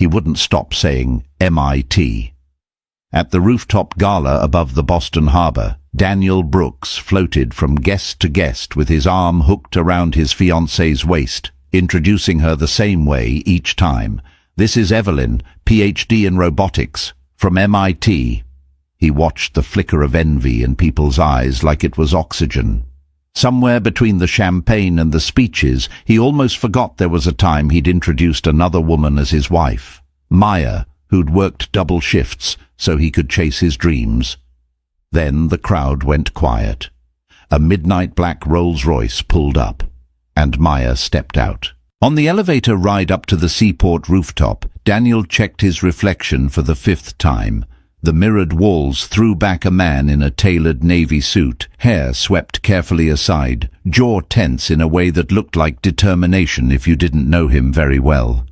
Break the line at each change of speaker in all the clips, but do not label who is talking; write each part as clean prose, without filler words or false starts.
He wouldn't stop saying MIT. At the rooftop gala above the Boston harbor, Daniel Brooks floated from guest to guest with his arm hooked around his fiancée's waist, introducing her the same way each time. "This is Evelyn, PhD in robotics, from MIT. He watched the flicker of envy in people's eyes like it was oxygen. Somewhere between the champagne and the speeches, he almost forgot there was a time he'd introduced another woman as his wife, Maya, who'd worked double shifts so he could chase his dreams. Then the crowd went quiet. A midnight black Rolls-Royce pulled up, and Maya stepped out. On the elevator ride up to the seaport rooftop, Daniel checked his reflection for the 5th time. The mirrored walls threw back a man in a tailored navy suit, hair swept carefully aside, jaw tense in a way that looked like determination if you didn't know him very well.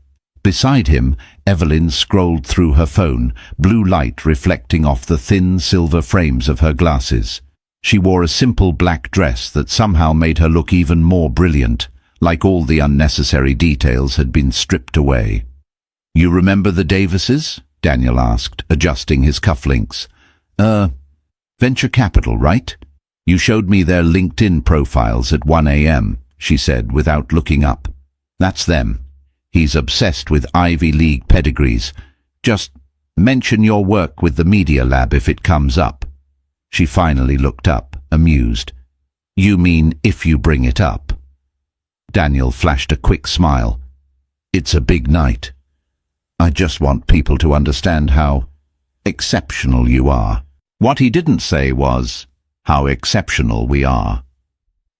Beside him, Evelyn scrolled through her phone, blue light reflecting off the thin silver frames of her glasses. She wore a simple black dress that somehow made her look even more brilliant, like all the unnecessary details had been stripped away. "You remember the Davises?" Daniel asked, adjusting his cufflinks. Venture capital, right? You showed me their LinkedIn profiles at 1 a.m., she said without looking up. "That's them. He's obsessed with Ivy League pedigrees. Just mention your work with the Media Lab if it comes up." She finally looked up, amused. "You mean if you bring it up?" Daniel flashed a quick smile. "It's a big night. I just want people to understand how exceptional you are." What he didn't say was how exceptional we are.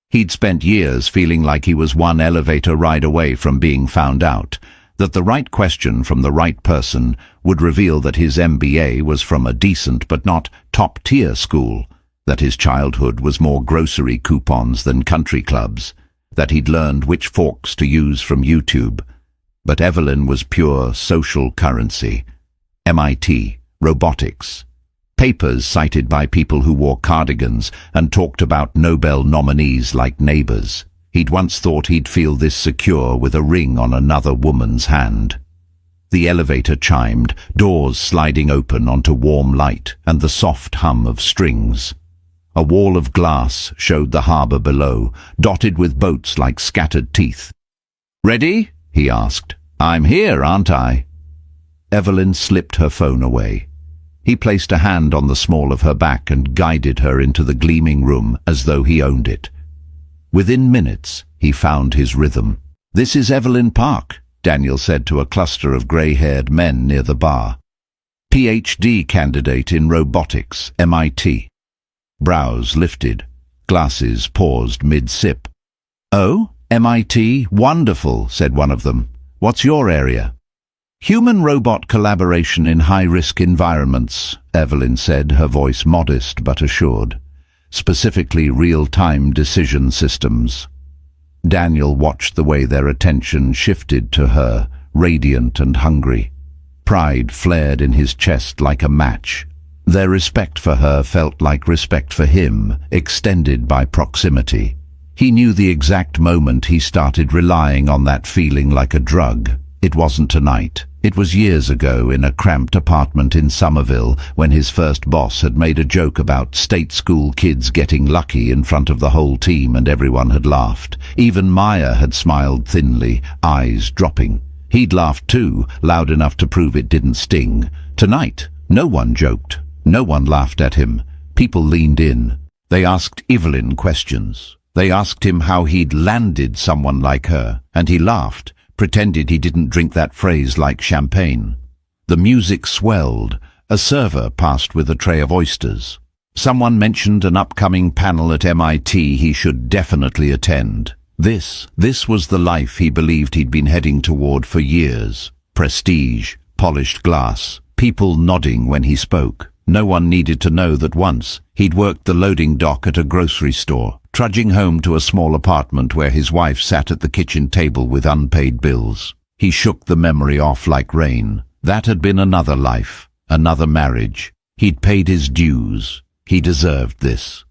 He'd spent years feeling like he was one elevator ride away from being found out, that the right question from the right person would reveal that his MBA was from a decent but not top-tier school, that his childhood was more grocery coupons than country clubs, that he'd learned which forks to use from YouTube. But Evelyn was pure social currency. MIT, robotics, papers cited by people who wore cardigans and talked about Nobel nominees like neighbors. He'd once thought he'd feel this secure with a ring on another woman's hand. The elevator chimed, doors sliding open onto warm light and the soft hum of strings. A wall of glass showed the harbor below, dotted with boats like scattered teeth. "Ready?" he asked. "I'm here, aren't I?" Evelyn slipped her phone away. He placed a hand on the small of her back and guided her into the gleaming room as though he owned it. Within minutes, he found his rhythm. "This is Evelyn Park," Daniel said to a cluster of grey-haired men near the bar. "PhD candidate in robotics, MIT." Brows lifted, glasses paused mid-sip. "Oh, MIT, wonderful," said one of them. "What's your area?" "Human-robot collaboration in high-risk environments," Evelyn said, her voice modest but assured. "Specifically real-time decision systems." Daniel watched the way their attention shifted to her, radiant and hungry. Pride flared in his chest like a match. Their respect for her felt like respect for him, extended by proximity. He knew the exact moment he started relying on that feeling like a drug. It wasn't tonight. It was years ago in a cramped apartment in Somerville when his first boss had made a joke about state school kids getting lucky in front of the whole team and everyone had laughed. Even Maya had smiled thinly, eyes dropping. He'd laughed too, loud enough to prove it didn't sting. Tonight, no one joked. No one laughed at him. People leaned in. They asked Evelyn questions. They asked him how he'd landed someone like her, and he laughed, pretended he didn't drink that phrase like champagne. The music swelled. A server passed with a tray of oysters. Someone mentioned an upcoming panel at MIT he should definitely attend. This was the life he believed he'd been heading toward for years. Prestige, polished glass, people nodding when he spoke. No one needed to know that once he'd worked the loading dock at a grocery store, trudging home to a small apartment where his wife sat at the kitchen table with unpaid bills. He shook the memory off like rain. That had been another life, another marriage. He'd paid his dues. He deserved this.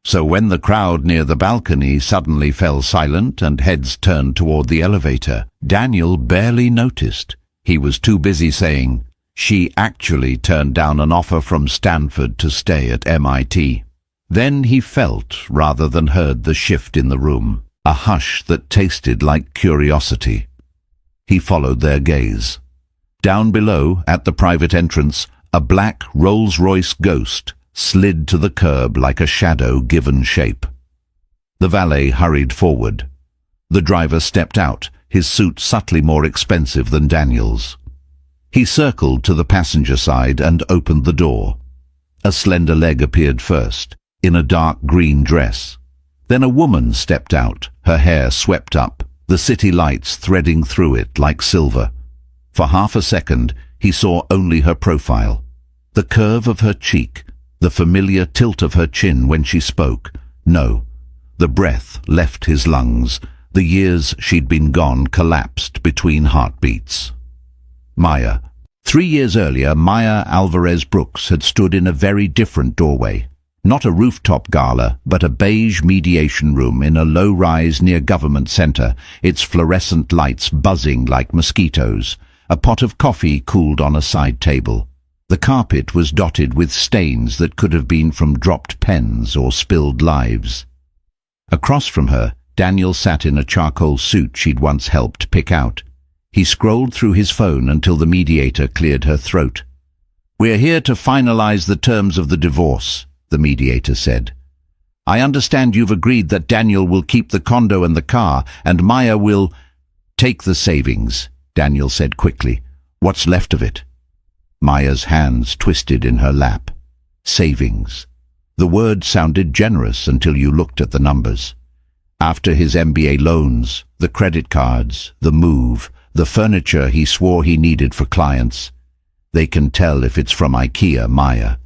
So when the crowd near the balcony suddenly fell silent and heads turned toward the elevator, Daniel barely noticed. He was too busy saying she actually turned down an offer from Stanford to stay at MIT. Then he felt, rather than heard, the shift in the room, a hush that tasted like curiosity. He followed their gaze. Down below, at the private entrance, a black Rolls-Royce Ghost slid to the curb like a shadow given shape. The valet hurried forward. The driver stepped out, his suit subtly more expensive than Daniel's. He circled to the passenger side and opened the door. A slender leg appeared first, in a dark green dress. Then a woman stepped out, her hair swept up, the city lights threading through it like silver. For half a second, he saw only her profile. The curve of her cheek, the familiar tilt of her chin when she spoke. No, the breath left his lungs. The years she'd been gone collapsed between heartbeats. Maya. 3 years earlier, Maya Alvarez Brooks had stood in a very different doorway. Not a rooftop gala, but a beige mediation room in a low-rise near Government Center, its fluorescent lights buzzing like mosquitoes. A pot of coffee cooled on a side table. The carpet was dotted with stains that could have been from dropped pens or spilled lives. Across from her, Daniel sat in a charcoal suit she'd once helped pick out. He scrolled through his phone until the mediator cleared her throat. "We're here to finalize the terms of the divorce," the mediator said. "I understand you've agreed that Daniel will keep the condo and the car, and Maya will take the savings," Daniel said quickly. "What's left of it?" Maya's hands twisted in her lap. Savings. The word sounded generous until you looked at the numbers. After his MBA loans, the credit cards, the move, the furniture he swore he needed for clients. They can tell if it's from IKEA, Maya.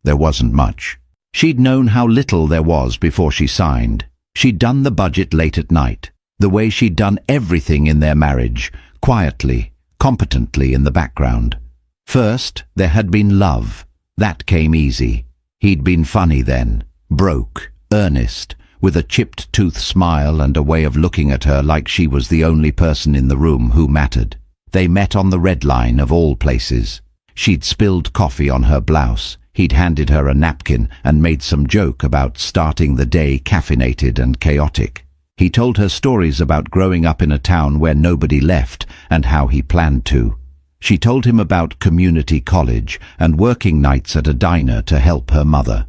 There wasn't much. She'd known how little there was before she signed. She'd done the budget late at night, the way she'd done everything in their marriage, quietly, competently in the background. First, there had been love. That came easy. He'd been funny then, broke, earnest, with a chipped-tooth smile and a way of looking at her like she was the only person in the room who mattered. They met on the Red Line of all places. She'd spilled coffee on her blouse. He'd handed her a napkin and made some joke about starting the day caffeinated and chaotic. He told her stories about growing up in a town where nobody left and how he planned to. She told him about community college and working nights at a diner to help her mother.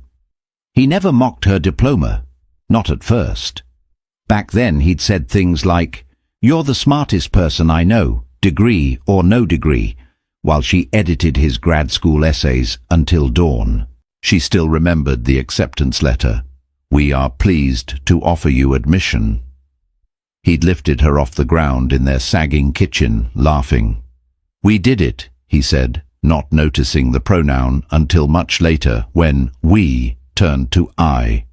He never mocked her diploma. Not at first. Back then he'd said things like, "You're the smartest person I know, degree or no degree," while she edited his grad school essays until dawn. She still remembered the acceptance letter. "We are pleased to offer you admission." He'd lifted her off the ground in their sagging kitchen, laughing. "We did it," he said, not noticing the pronoun until much later when "we" turned to "I."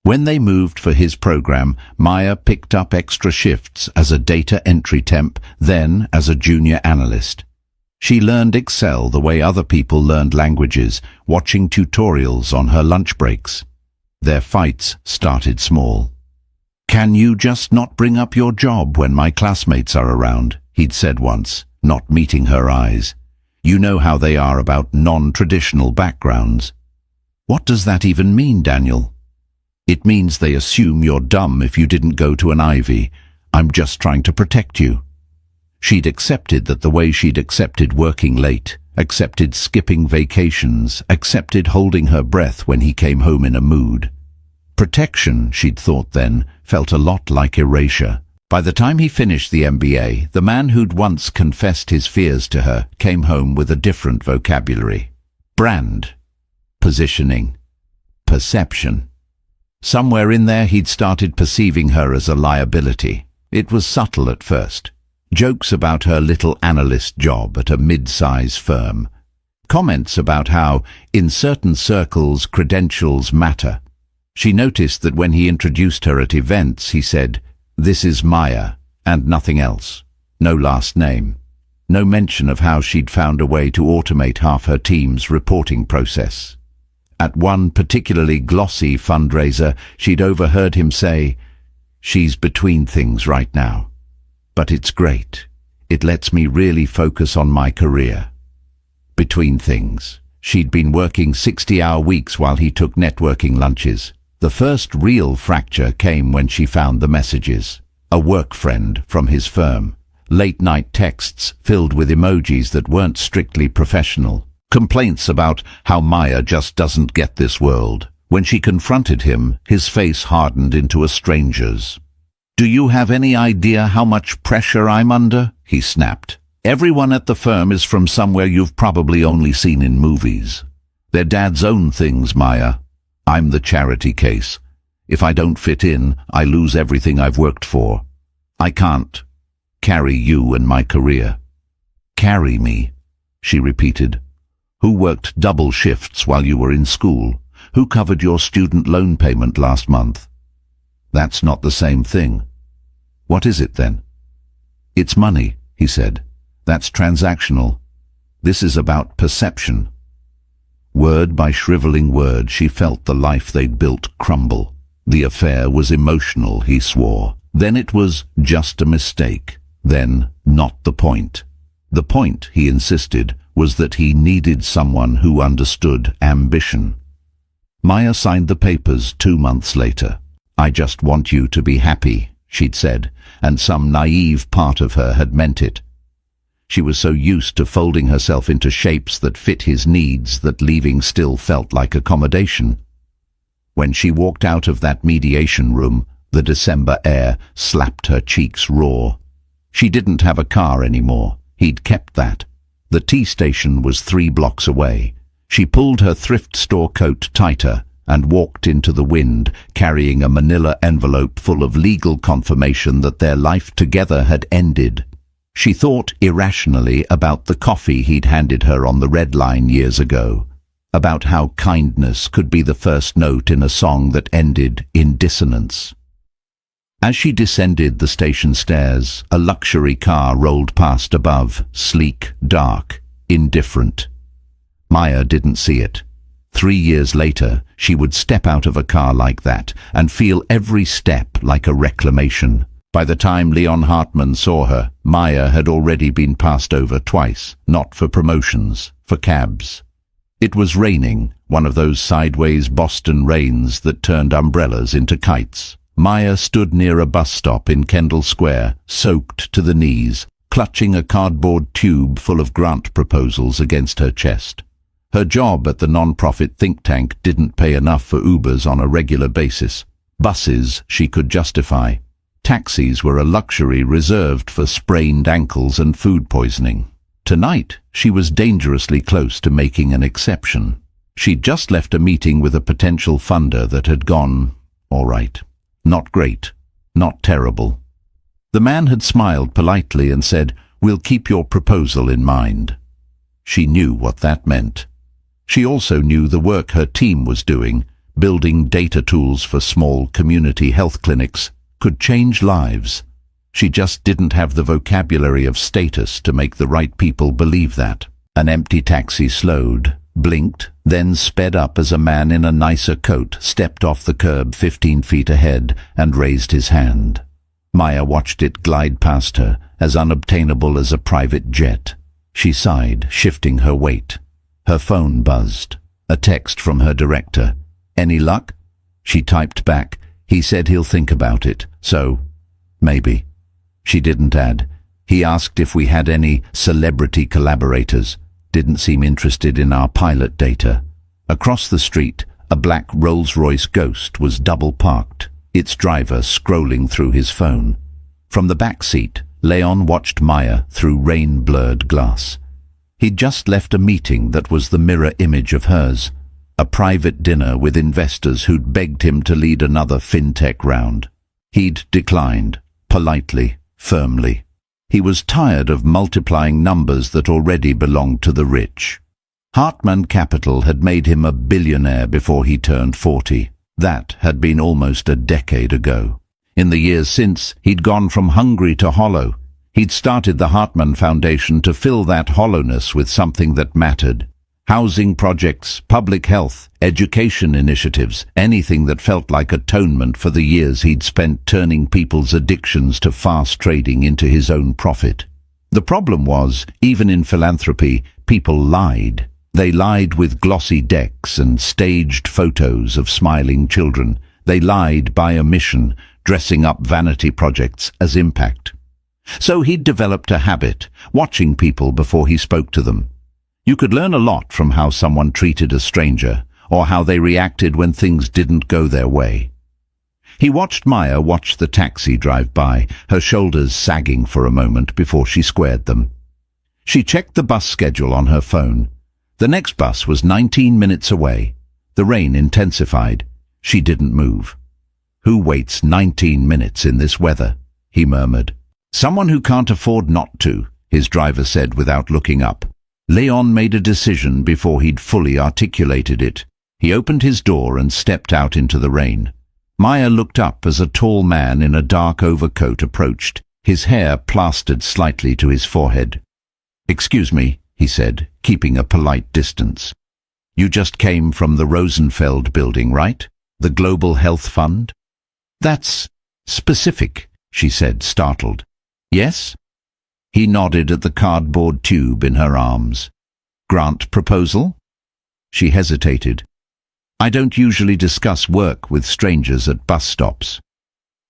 When they moved for his program, Maya picked up extra shifts as a data entry temp, then as a junior analyst. She learned Excel the way other people learned languages, watching tutorials on her lunch breaks. Their fights started small. "Can you just not bring up your job when my classmates are around?" he'd said once, not meeting her eyes. "You know how they are about non-traditional backgrounds." "What does that even mean, Daniel?" "It means they assume you're dumb if you didn't go to an Ivy. I'm just trying to protect you." She'd accepted that the way she'd accepted working late, accepted skipping vacations, accepted holding her breath when he came home in a mood. Protection, she'd thought then, felt a lot like erasure. By the time he finished the MBA, the man who'd once confessed his fears to her came home with a different vocabulary. Brand. Positioning. Perception. Somewhere in there he'd started perceiving her as a liability. It was subtle at first. Jokes about her little analyst job at a mid-size firm. Comments about how, in certain circles, credentials matter. She noticed that when he introduced her at events, he said, "This is Maya," and nothing else. No last name. No mention of how she'd found a way to automate half her team's reporting process. At one particularly glossy fundraiser, she'd overheard him say, "She's between things right now. But it's great. It lets me really focus on my career. Between things, she'd been working 60-hour weeks while he took networking lunches. The first real fracture came when she found the messages. A work friend from his firm. Late-night texts filled with emojis that weren't strictly professional. Complaints about how Maya just doesn't get this world. When she confronted him, his face hardened into a stranger's. "Do you have any idea how much pressure I'm under?" he snapped. "Everyone at the firm is from somewhere you've probably only seen in movies. Their dads own things, Maya. I'm the charity case. If I don't fit in, I lose everything I've worked for. I can't carry you and my career." "Carry me," she repeated. "Who worked double shifts while you were in school? Who covered your student loan payment last month?" "That's not the same thing." "What is it then?" "It's money," he said. "That's transactional. This is about perception." Word by shriveling word, she felt the life they'd built crumble. The affair was emotional, he swore. Then it was just a mistake. Then not the point. The point, he insisted, was that he needed someone who understood ambition. Maya signed the papers 2 months later. "I just want you to be happy," she'd said, and some naive part of her had meant it. She was so used to folding herself into shapes that fit his needs that leaving still felt like accommodation. When she walked out of that mediation room, the December air slapped her cheeks raw. She didn't have a car anymore. He'd kept that. The tea station was 3 blocks away. She pulled her thrift store coat tighter and walked into the wind, carrying a manila envelope full of legal confirmation that their life together had ended. She thought irrationally about the coffee he'd handed her on the Red Line years ago, about how kindness could be the first note in a song that ended in dissonance. As she descended the station stairs, a luxury car rolled past above, sleek, dark, indifferent. Maya didn't see it. 3 years later, she would step out of a car like that and feel every step like a reclamation. By the time Leon Hartman saw her, Maya had already been passed over twice, not for promotions, for cabs. It was raining, one of those sideways Boston rains that turned umbrellas into kites. Maya stood near a bus stop in Kendall Square, soaked to the knees, clutching a cardboard tube full of grant proposals against her chest. Her job at the non-profit think tank didn't pay enough for Ubers on a regular basis. Buses she could justify. Taxis were a luxury reserved for sprained ankles and food poisoning. Tonight, she was dangerously close to making an exception. She'd just left a meeting with a potential funder that had gone, all right. Not great, not terrible. The man had smiled politely and said, "We'll keep your proposal in mind." She knew what that meant. She also knew the work her team was doing, building data tools for small community health clinics, could change lives. She just didn't have the vocabulary of status to make the right people believe that. An empty taxi slowed, blinked, then sped up as a man in a nicer coat stepped off the curb 15 feet ahead and raised his hand. Maya watched it glide past her, as unobtainable as a private jet. She sighed, shifting her weight. Her phone buzzed. A text from her director. "Any luck?" She typed back, "He said he'll think about it, so maybe." She didn't add. "He asked if we had any celebrity collaborators. Didn't seem interested in our pilot data." Across the street, a black Rolls-Royce Ghost was double parked, its driver scrolling through his phone. From the back seat, Leon watched Maya through rain-blurred glass. He'd just left a meeting that was the mirror image of hers, a private dinner with investors who'd begged him to lead another fintech round. He'd declined, politely, firmly. He was tired of multiplying numbers that already belonged to the rich. Hartman Capital had made him a billionaire before he turned 40. That had been almost a decade ago. In the years since, he'd gone from hungry to hollow. He'd started the Hartman Foundation to fill that hollowness with something that mattered. Housing projects, public health, education initiatives, anything that felt like atonement for the years he'd spent turning people's addictions to fast trading into his own profit. The problem was, even in philanthropy, people lied. They lied with glossy decks and staged photos of smiling children. They lied by omission, dressing up vanity projects as impact. So he'd developed a habit, watching people before he spoke to them. You could learn a lot from how someone treated a stranger, or how they reacted when things didn't go their way. He watched Maya watch the taxi drive by, her shoulders sagging for a moment before she squared them. She checked the bus schedule on her phone. The next bus was 19 minutes away. The rain intensified. She didn't move. "Who waits 19 minutes in this weather?" he murmured. "Someone who can't afford not to," his driver said without looking up. Leon made a decision before he'd fully articulated it. He opened his door and stepped out into the rain. Maya looked up as a tall man in a dark overcoat approached, his hair plastered slightly to his forehead. "Excuse me," he said, keeping a polite distance. "You just came from the Rosenfeld building, right? The Global Health Fund?" "That's specific," she said, startled. "Yes?" He nodded at the cardboard tube in her arms. "Grant proposal?" She hesitated. "I don't usually discuss work with strangers at bus stops."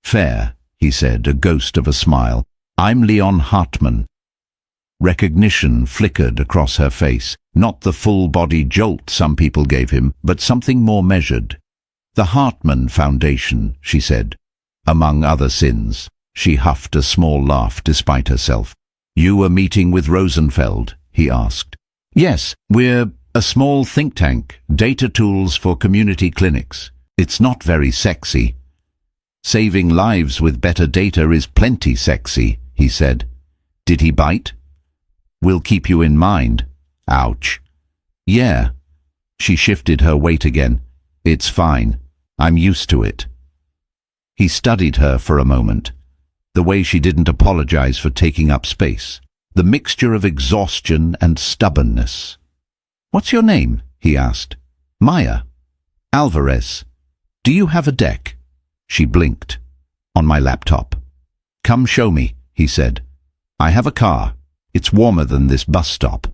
"Fair," he said, a ghost of a smile. "I'm Leon Hartman." Recognition flickered across her face, not the full-body jolt some people gave him, but something more measured. "The Hartman Foundation," she said. "Among other sins." She huffed a small laugh despite herself. "You were meeting with Rosenfeld?" he asked. "Yes, we're a small think tank, data tools for community clinics. It's not very sexy." "Saving lives with better data is plenty sexy," he said. "Did he bite?" "We'll keep you in mind." Ouch. "Yeah." She shifted her weight again. "It's fine. I'm used to it." He studied her for a moment. The way she didn't apologize for taking up space. The mixture of exhaustion and stubbornness. "What's your name?" he asked. "Maya." "Alvarez. Do you have a deck?" She blinked. "On my laptop." "Come show me," he said. "I have a car. It's warmer than this bus stop."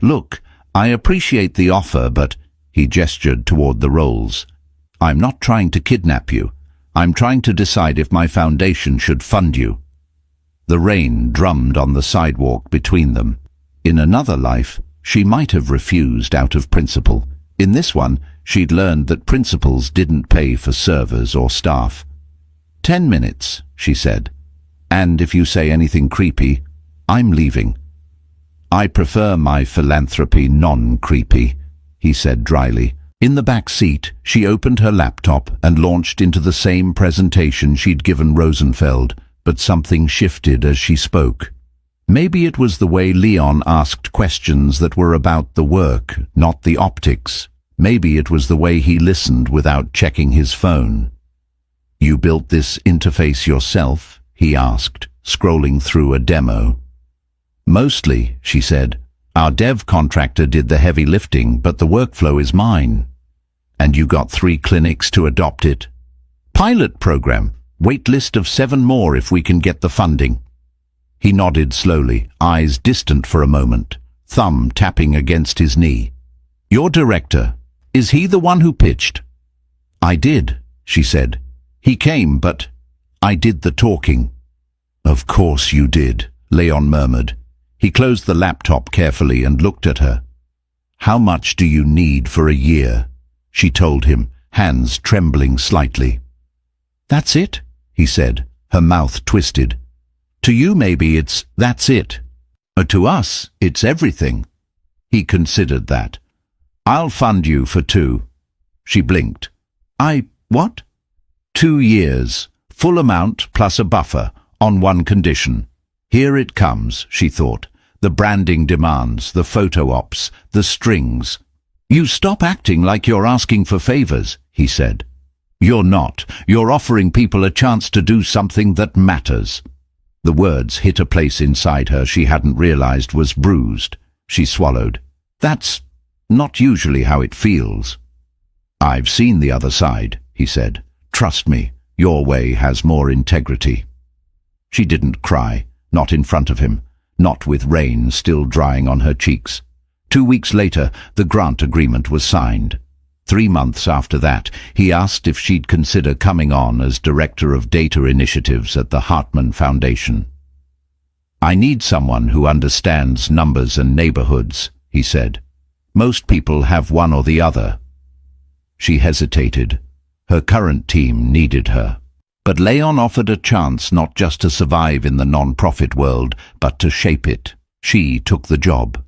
"Look, I appreciate the offer, but—" he gestured toward the rolls. "I'm not trying to kidnap you. I'm trying to decide if my foundation should fund you." The rain drummed on the sidewalk between them. In another life, she might have refused out of principle. In this one, she'd learned that principals didn't pay for servers or staff. 10 minutes, she said. "And if you say anything creepy, I'm leaving." "I prefer my philanthropy non-creepy," he said dryly. In the back seat, she opened her laptop and launched into the same presentation she'd given Rosenfeld, but something shifted as she spoke. Maybe it was the way Leon asked questions that were about the work, not the optics. Maybe it was the way he listened without checking his phone. "You built this interface yourself?" he asked, scrolling through a demo. "Mostly," she said. "Our dev contractor did the heavy lifting, but the workflow is mine." "And you got 3 clinics to adopt it?" "Pilot program. Wait list of 7 more if we can get the funding." He nodded slowly, eyes distant for a moment, thumb tapping against his knee. "Your director, is he the one who pitched?" "I did," she said. "He came, but I did the talking." "Of course you did," Leon murmured. He closed the laptop carefully and looked at her. "How much do you need for a year?" she told him, hands trembling slightly. "That's it," he said, her mouth twisted. "To you maybe that's it. To us, it's everything." He considered that. "I'll fund you for 2. She blinked. What?" 2 years, full amount plus a buffer, on one condition. Here it comes, she thought. The branding demands, the photo ops, the strings. "You stop acting like you're asking for favors," he said. "You're not. You're offering people a chance to do something that matters." The words hit a place inside her she hadn't realized was bruised. She swallowed. "That's not usually how it feels." "I've seen the other side," he said. "Trust me, your way has more integrity." She didn't cry, not in front of him. not with rain still drying on her cheeks. 2 weeks later, the grant agreement was signed. 3 months after that, he asked if she'd consider coming on as Director of Data Initiatives at the Hartman Foundation. "I need someone who understands numbers and neighborhoods," he said. "Most people have one or the other." She hesitated. Her current team needed her. But Leon offered a chance not just to survive in the non-profit world, but to shape it. She took the job.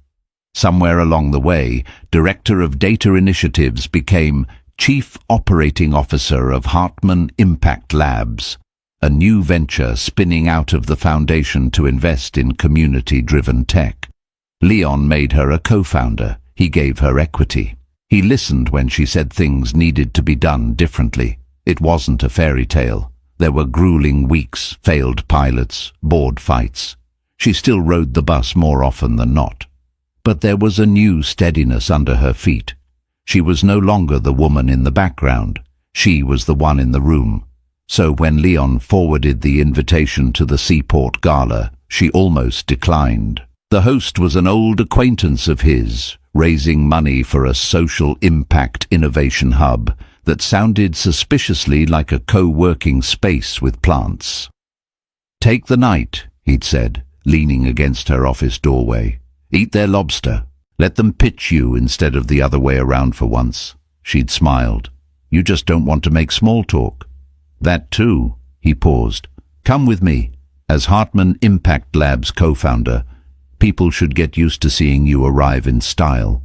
Somewhere along the way, Director of Data Initiatives became Chief Operating Officer of Hartman Impact Labs, a new venture spinning out of the foundation to invest in community-driven tech. Leon made her a co-founder. He gave her equity. He listened when she said things needed to be done differently. It wasn't a fairy tale. There were grueling weeks, failed pilots, board fights. She still rode the bus more often than not. But there was a new steadiness under her feet. She was no longer the woman in the background. She was the one in the room. So when Leon forwarded the invitation to the Seaport Gala, she almost declined. The host was an old acquaintance of his, raising money for a social impact innovation hub that sounded suspiciously like a co-working space with plants. "Take the night," he'd said, leaning against her office doorway. "Eat their lobster. Let them pitch you instead of the other way around for once." She'd smiled. "You just don't want to make small talk." "That too," he paused. "Come with me. As Hartman Impact Labs co-founder, people should get used to seeing you arrive in style."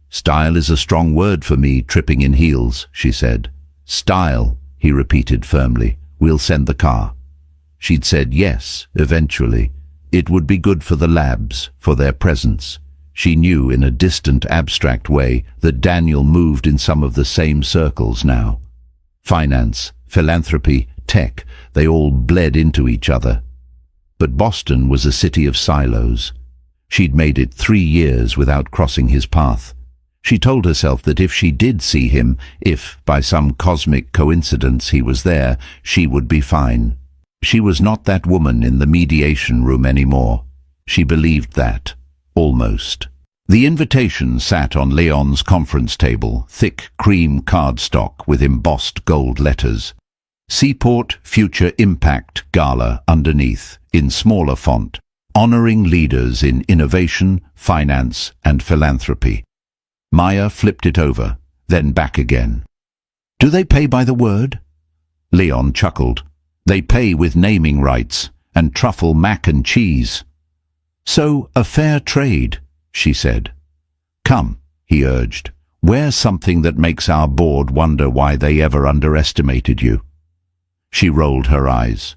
"Style is a strong word for me, tripping in heels," she said. "Style," he repeated firmly. "We'll send the car." She'd said yes, eventually. It would be good for the labs, for their presence. She knew in a distant, abstract way that Daniel moved in some of the same circles now. Finance, philanthropy, tech, they all bled into each other. But Boston was a city of silos. She'd made it 3 years without crossing his path. She told herself that if she did see him, if, by some cosmic coincidence, he was there, she would be fine. She was not that woman in the mediation room anymore. She believed that. Almost. The invitation sat on Leon's conference table, thick cream cardstock with embossed gold letters. Seaport Future Impact Gala underneath, in smaller font, honoring leaders in innovation, finance, and philanthropy. Maya flipped it over, then back again. "Do they pay by the word?" Leon chuckled. "They pay with naming rights and truffle mac and cheese." "So, a fair trade," she said. "Come," he urged. "Wear something that makes our board wonder why they ever underestimated you." She rolled her eyes.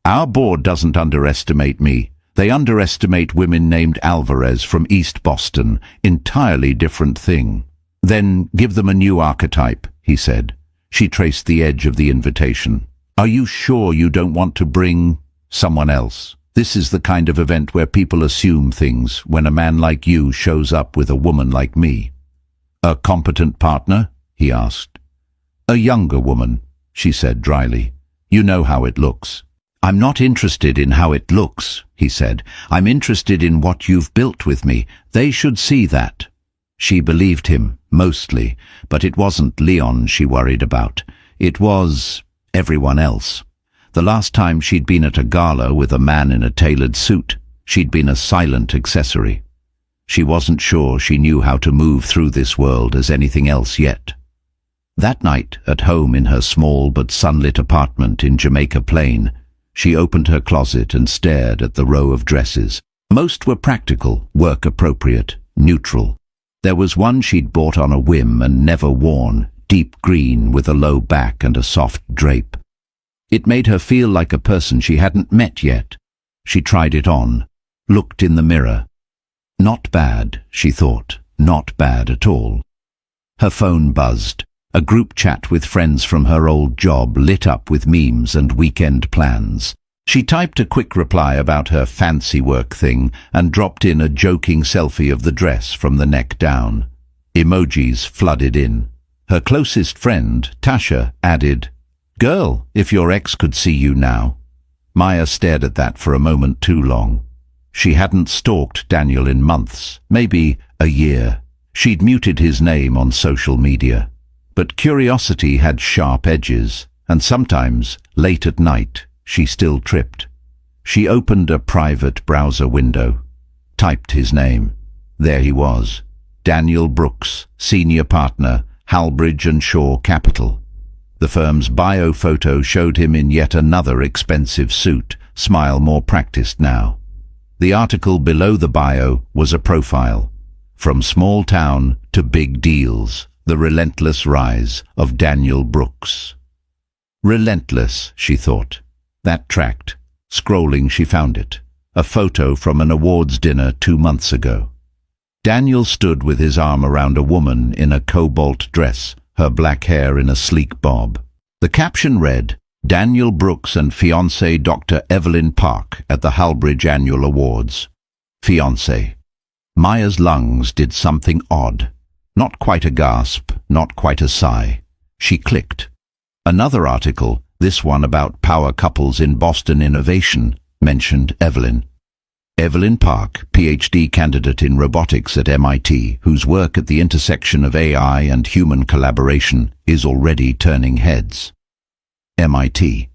"Our board doesn't underestimate me. They underestimate women named Alvarez from East Boston. Entirely different thing." "Then give them a new archetype," he said. She traced the edge of the invitation. "Are you sure you don't want to bring someone else? This is the kind of event where people assume things when a man like you shows up with a woman like me." "A competent partner?" he asked. "A younger woman," she said dryly. "You know how it looks." "I'm not interested in how it looks," he said. "I'm interested in what you've built with me. They should see that." She believed him, mostly, but it wasn't Leon she worried about. It was everyone else. The last time she'd been at a gala with a man in a tailored suit, she'd been a silent accessory. She wasn't sure she knew how to move through this world as anything else yet. That night, at home in her small but sunlit apartment in Jamaica Plain, she opened her closet and stared at the row of dresses. Most were practical, work-appropriate, neutral. There was one she'd bought on a whim and never worn, deep green with a low back and a soft drape. It made her feel like a person she hadn't met yet. She tried it on, looked in the mirror. Not bad, she thought, not bad at all. Her phone buzzed. A group chat with friends from her old job lit up with memes and weekend plans. She typed a quick reply about her fancy work thing and dropped in a joking selfie of the dress from the neck down. Emojis flooded in. Her closest friend, Tasha, added, "Girl, if your ex could see you now." Maya stared at that for a moment too long. She hadn't stalked Daniel in months, maybe a year. She'd muted his name on social media. But curiosity had sharp edges, and sometimes, late at night, she still tripped. She opened a private browser window, typed his name. There he was, Daniel Brooks, Senior Partner, Halbridge and Shaw Capital. The firm's bio photo showed him in yet another expensive suit, smile more practiced now. The article below the bio was a profile. From small town to big deals, the relentless rise of Daniel Brooks. Relentless, she thought. That tracked. Scrolling, she found it. A photo from an awards dinner 2 months ago. Daniel stood with his arm around a woman in a cobalt dress, her black hair in a sleek bob. The caption read, Daniel Brooks and fiancée Dr. Evelyn Park at the Halbridge Annual Awards. Fiancée. Maya's lungs did something odd. Not quite a gasp, not quite a sigh. She clicked. Another article, this one about power couples in Boston innovation, mentioned Evelyn. Evelyn Park, PhD candidate in robotics at MIT, whose work at the intersection of AI and human collaboration is already turning heads. MIT.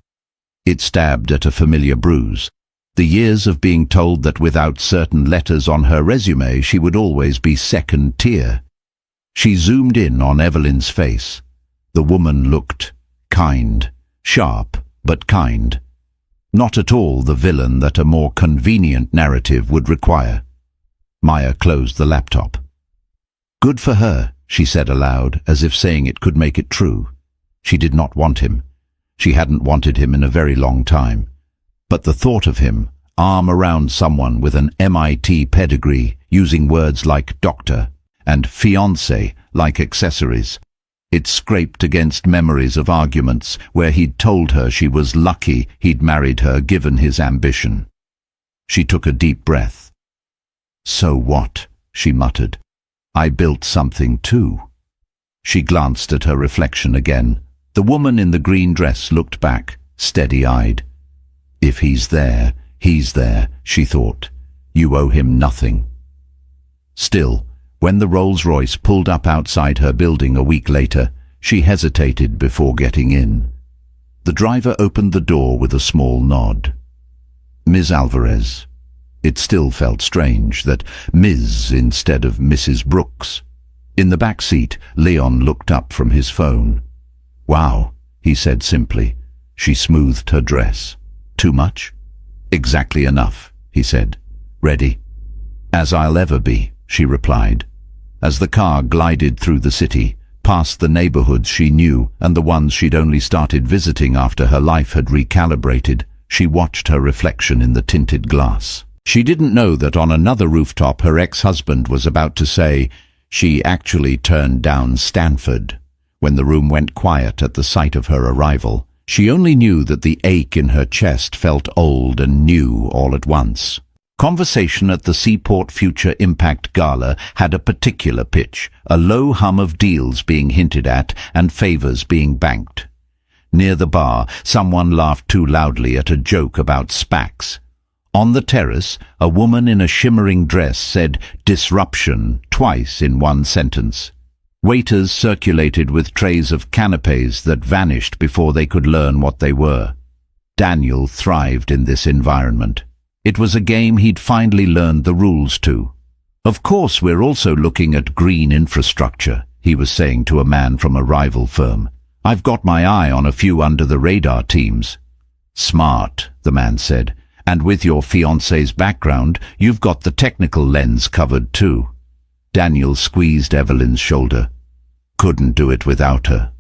It stabbed at a familiar bruise. The years of being told that without certain letters on her resume she would always be second tier. She zoomed in on Evelyn's face. The woman looked kind, sharp but kind. Not at all the villain that a more convenient narrative would require. Maya closed the laptop. Good for her, she said aloud, as if saying it could make it true. She did not want him. She hadn't wanted him in a very long time. But the thought of him, arm around someone with an MIT pedigree, using words like doctor and fiancé like accessories, it scraped against memories of arguments where he'd told her she was lucky he'd married her given his ambition. She took a deep breath. So what? She muttered. I built something too. She glanced at her reflection again. The woman in the green dress looked back, steady-eyed. If he's there, she thought. You owe him nothing. Still, when the Rolls-Royce pulled up outside her building a week later, she hesitated before getting in. The driver opened the door with a small nod. Ms. Alvarez. It still felt strange that Ms. instead of Mrs. Brooks. In the back seat, Leon looked up from his phone. Wow, he said simply. She smoothed her dress. Too much? Exactly enough, he said. Ready? As I'll ever be, she replied. As the car glided through the city, past the neighborhoods she knew and the ones she'd only started visiting after her life had recalibrated, she watched her reflection in the tinted glass. She didn't know that on another rooftop her ex-husband was about to say, she actually turned down Stanford. When the room went quiet at the sight of her arrival, she only knew that the ache in her chest felt old and new all at once. Conversation at the Seaport Future Impact Gala had a particular pitch, a low hum of deals being hinted at and favors being banked. Near the bar, someone laughed too loudly at a joke about SPACs. On the terrace, a woman in a shimmering dress said disruption twice in one sentence. Waiters circulated with trays of canapes that vanished before they could learn what they were. Daniel thrived in this environment. It was a game he'd finally learned the rules to. Of course, we're also looking at green infrastructure, he was saying to a man from a rival firm. I've got my eye on a few under-the-radar teams. Smart, the man said. And with your fiancé's background, you've got the technical lens covered too. Daniel squeezed Evelyn's shoulder. Couldn't do it without her.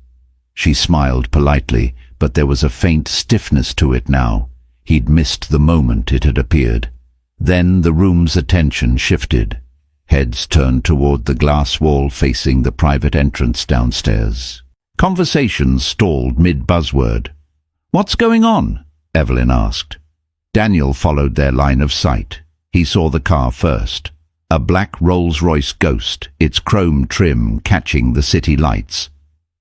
She smiled politely, but there was a faint stiffness to it now. He'd missed the moment it had appeared. Then the room's attention shifted. Heads turned toward the glass wall facing the private entrance downstairs. Conversation stalled mid-buzzword. What's going on? Evelyn asked. Daniel followed their line of sight. He saw the car first. A black Rolls-Royce Ghost, its chrome trim catching the city lights.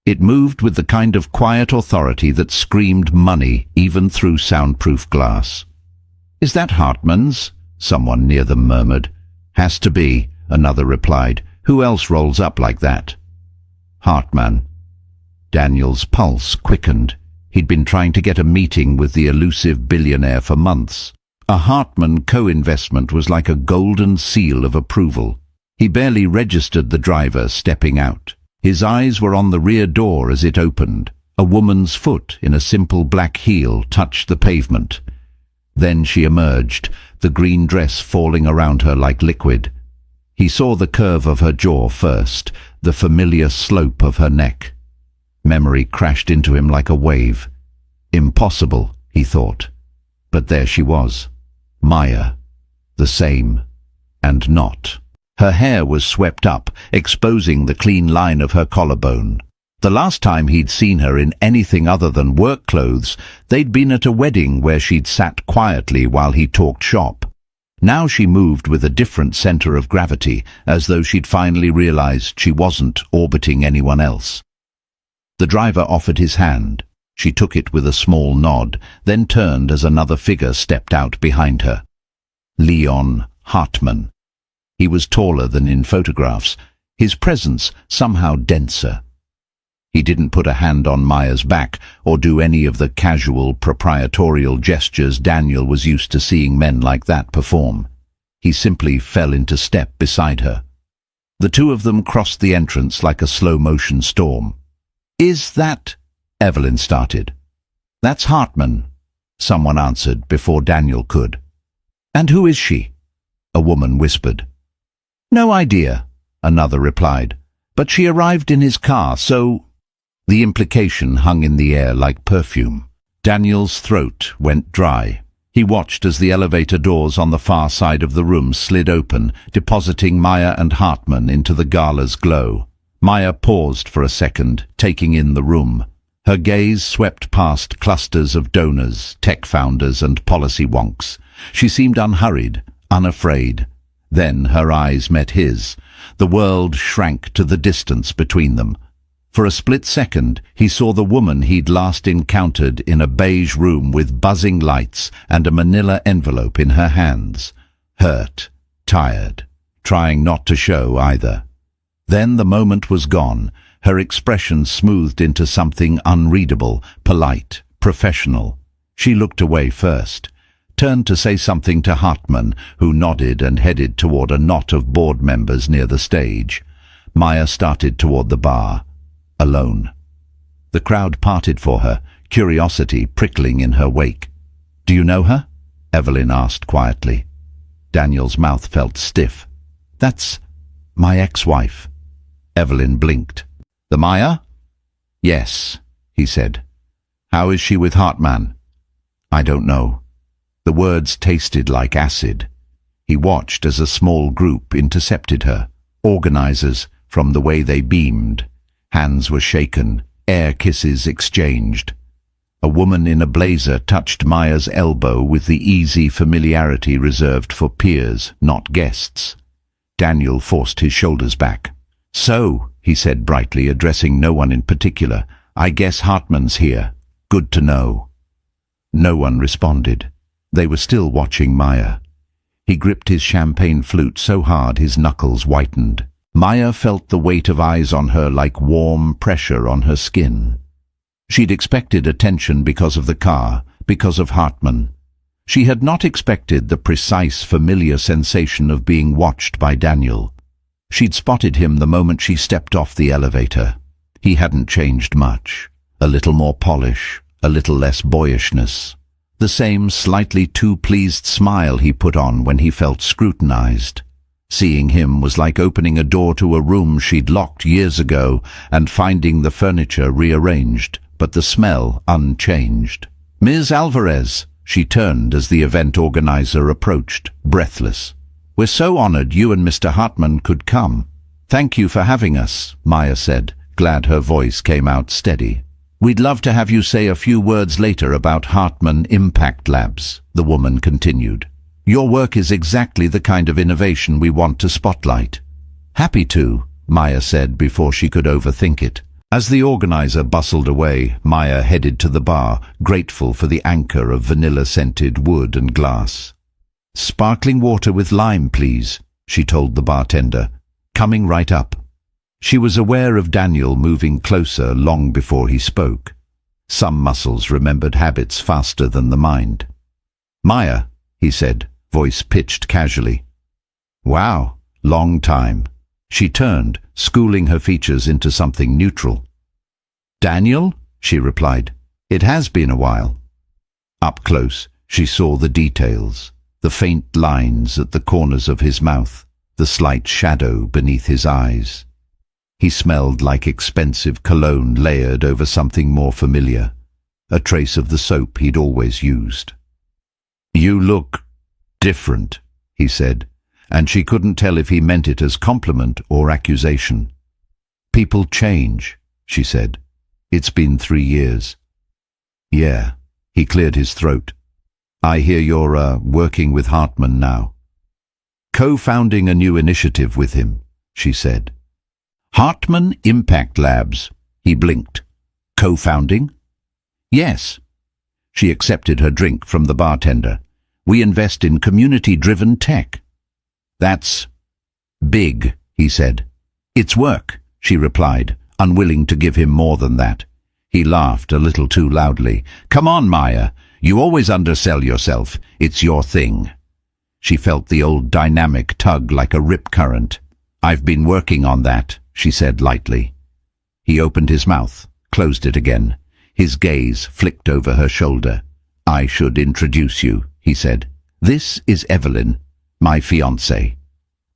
It moved with the kind of quiet authority that screamed money even through soundproof glass. Is that Hartman's? someone near them murmured. Has to be, another replied. Who else rolls up like that? Hartman. Daniel's pulse quickened. He'd been trying to get a meeting with the elusive billionaire for months. A Hartman co-investment was like a golden seal of approval. He barely registered the driver stepping out. His eyes were on the rear door as it opened. A woman's foot in a simple black heel touched the pavement. Then she emerged, the green dress falling around her like liquid. He saw the curve of her jaw first, the familiar slope of her neck. Memory crashed into him like a wave. Impossible, he thought. But there she was. Maya. The same. And not. Her hair was swept up, exposing the clean line of her collarbone. The last time he'd seen her in anything other than work clothes, they'd been at a wedding where she'd sat quietly while he talked shop. Now she moved with a different center of gravity, as though she'd finally realized she wasn't orbiting anyone else. The driver offered his hand. She took it with a small nod, then turned as another figure stepped out behind her. Leon Hartman. He was taller than in photographs, his presence somehow denser. He didn't put a hand on Maya's back or do any of the casual, proprietorial gestures Daniel was used to seeing men like that perform. He simply fell into step beside her. The two of them crossed the entrance like a slow-motion storm. "Is that—" Evelyn started. "That's Hartman," someone answered before Daniel could. "And who is she?" a woman whispered. "No idea," another replied. "But she arrived in his car, so—" The implication hung in the air like perfume. Daniel's throat went dry. He watched as the elevator doors on the far side of the room slid open, depositing Maya and Hartman into the gala's glow. Maya paused for a second, taking in the room. Her gaze swept past clusters of donors, tech founders and policy wonks. She seemed unhurried, unafraid. Then her eyes met his. The world shrank to the distance between them. For a split second, he saw the woman he'd last encountered in a beige room with buzzing lights and a manila envelope in her hands. Hurt, tired, trying not to show either. Then the moment was gone, her expression smoothed into something unreadable, polite, professional. She looked away first, turned to say something to Hartman, who nodded and headed toward a knot of board members near the stage. Maya started toward the bar. Alone. The crowd parted for her, curiosity prickling in her wake. "Do you know her?" Evelyn asked quietly. Daniel's mouth felt stiff. "That's my ex-wife." Evelyn blinked. "The Maya?" "Yes," he said. "How is she with Hartman?" "I don't know." The words tasted like acid. He watched as a small group intercepted her, organizers, from the way they beamed. Hands were shaken, air kisses exchanged. A woman in a blazer touched Maya's elbow with the easy familiarity reserved for peers, not guests. Daniel forced his shoulders back. "So," he said brightly, addressing no one in particular, "I guess Hartman's here. Good to know." No one responded. They were still watching Maya. He gripped his champagne flute so hard his knuckles whitened. Maya felt the weight of eyes on her like warm pressure on her skin. She'd expected attention because of the car, because of Hartman. She had not expected the precise, familiar sensation of being watched by Daniel. She'd spotted him the moment she stepped off the elevator. He hadn't changed much. A little more polish, a little less boyishness. The same slightly too pleased smile he put on when he felt scrutinized. Seeing him was like opening a door to a room she'd locked years ago and finding the furniture rearranged, but the smell unchanged. "Ms. Alvarez," she turned as the event organizer approached, breathless. "We're so honored you and Mr. Hartman could come." "Thank you for having us," Maya said, glad her voice came out steady. "We'd love to have you say a few words later about Hartman Impact Labs," the woman continued. "Your work is exactly the kind of innovation we want to spotlight." "Happy to," Maya said before she could overthink it. As the organizer bustled away, Maya headed to the bar, grateful for the anchor of vanilla-scented wood and glass. "Sparkling water with lime, please," she told the bartender, coming right up. She was aware of Daniel moving closer long before he spoke. Some muscles remembered habits faster than the mind. "Maya," he said, voice pitched casually. "Wow, long time." She turned, schooling her features into something neutral. "Daniel?" she replied. "It has been a while." Up close, she saw the details, the faint lines at the corners of his mouth, the slight shadow beneath his eyes. He smelled like expensive cologne layered over something more familiar, a trace of the soap he'd always used. "You look different," he said, and she couldn't tell if he meant it as compliment or accusation. "People change," she said. "It's been 3 years." "Yeah," he cleared his throat. "I hear you're working with Hartman now." "Co-founding a new initiative with him," she said. "Hartman Impact Labs," he blinked. "Co-founding?" "Yes." She accepted her drink from the bartender. "We invest in community-driven tech." "That's big," he said. "It's work," she replied, unwilling to give him more than that. He laughed a little too loudly. "Come on, Maya. You always undersell yourself. It's your thing." She felt the old dynamic tug like a rip current. "I've been working on that," she said lightly. He opened his mouth, closed it again. His gaze flicked over her shoulder. "I should introduce you," he said. "This is Evelyn, my fiancée."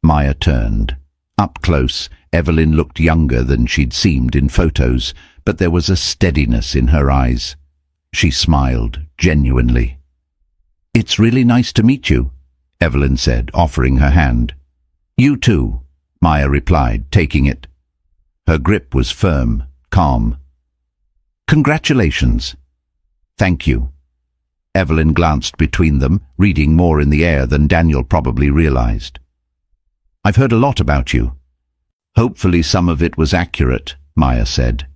Maya turned. Up close, Evelyn looked younger than she'd seemed in photos, but there was a steadiness in her eyes. She smiled, genuinely. "It's really nice to meet you," Evelyn said, offering her hand. "You too," Maya replied, taking it. Her grip was firm, calm. "Congratulations." "Thank you." Evelyn glanced between them, reading more in the air than Daniel probably realized. "I've heard a lot about you." "Hopefully some of it was accurate," Maya said.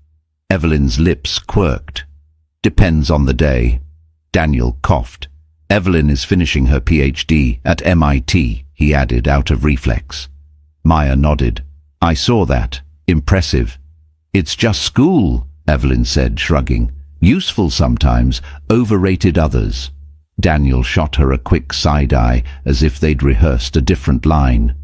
Evelyn's lips quirked. "Depends on the day." Daniel coughed. "Evelyn is finishing her PhD at MIT," he added out of reflex. Maya nodded. "I saw that. Impressive." "It's just school," Evelyn said, shrugging. "Useful sometimes, overrated others." Daniel shot her a quick side-eye, as if they'd rehearsed a different line.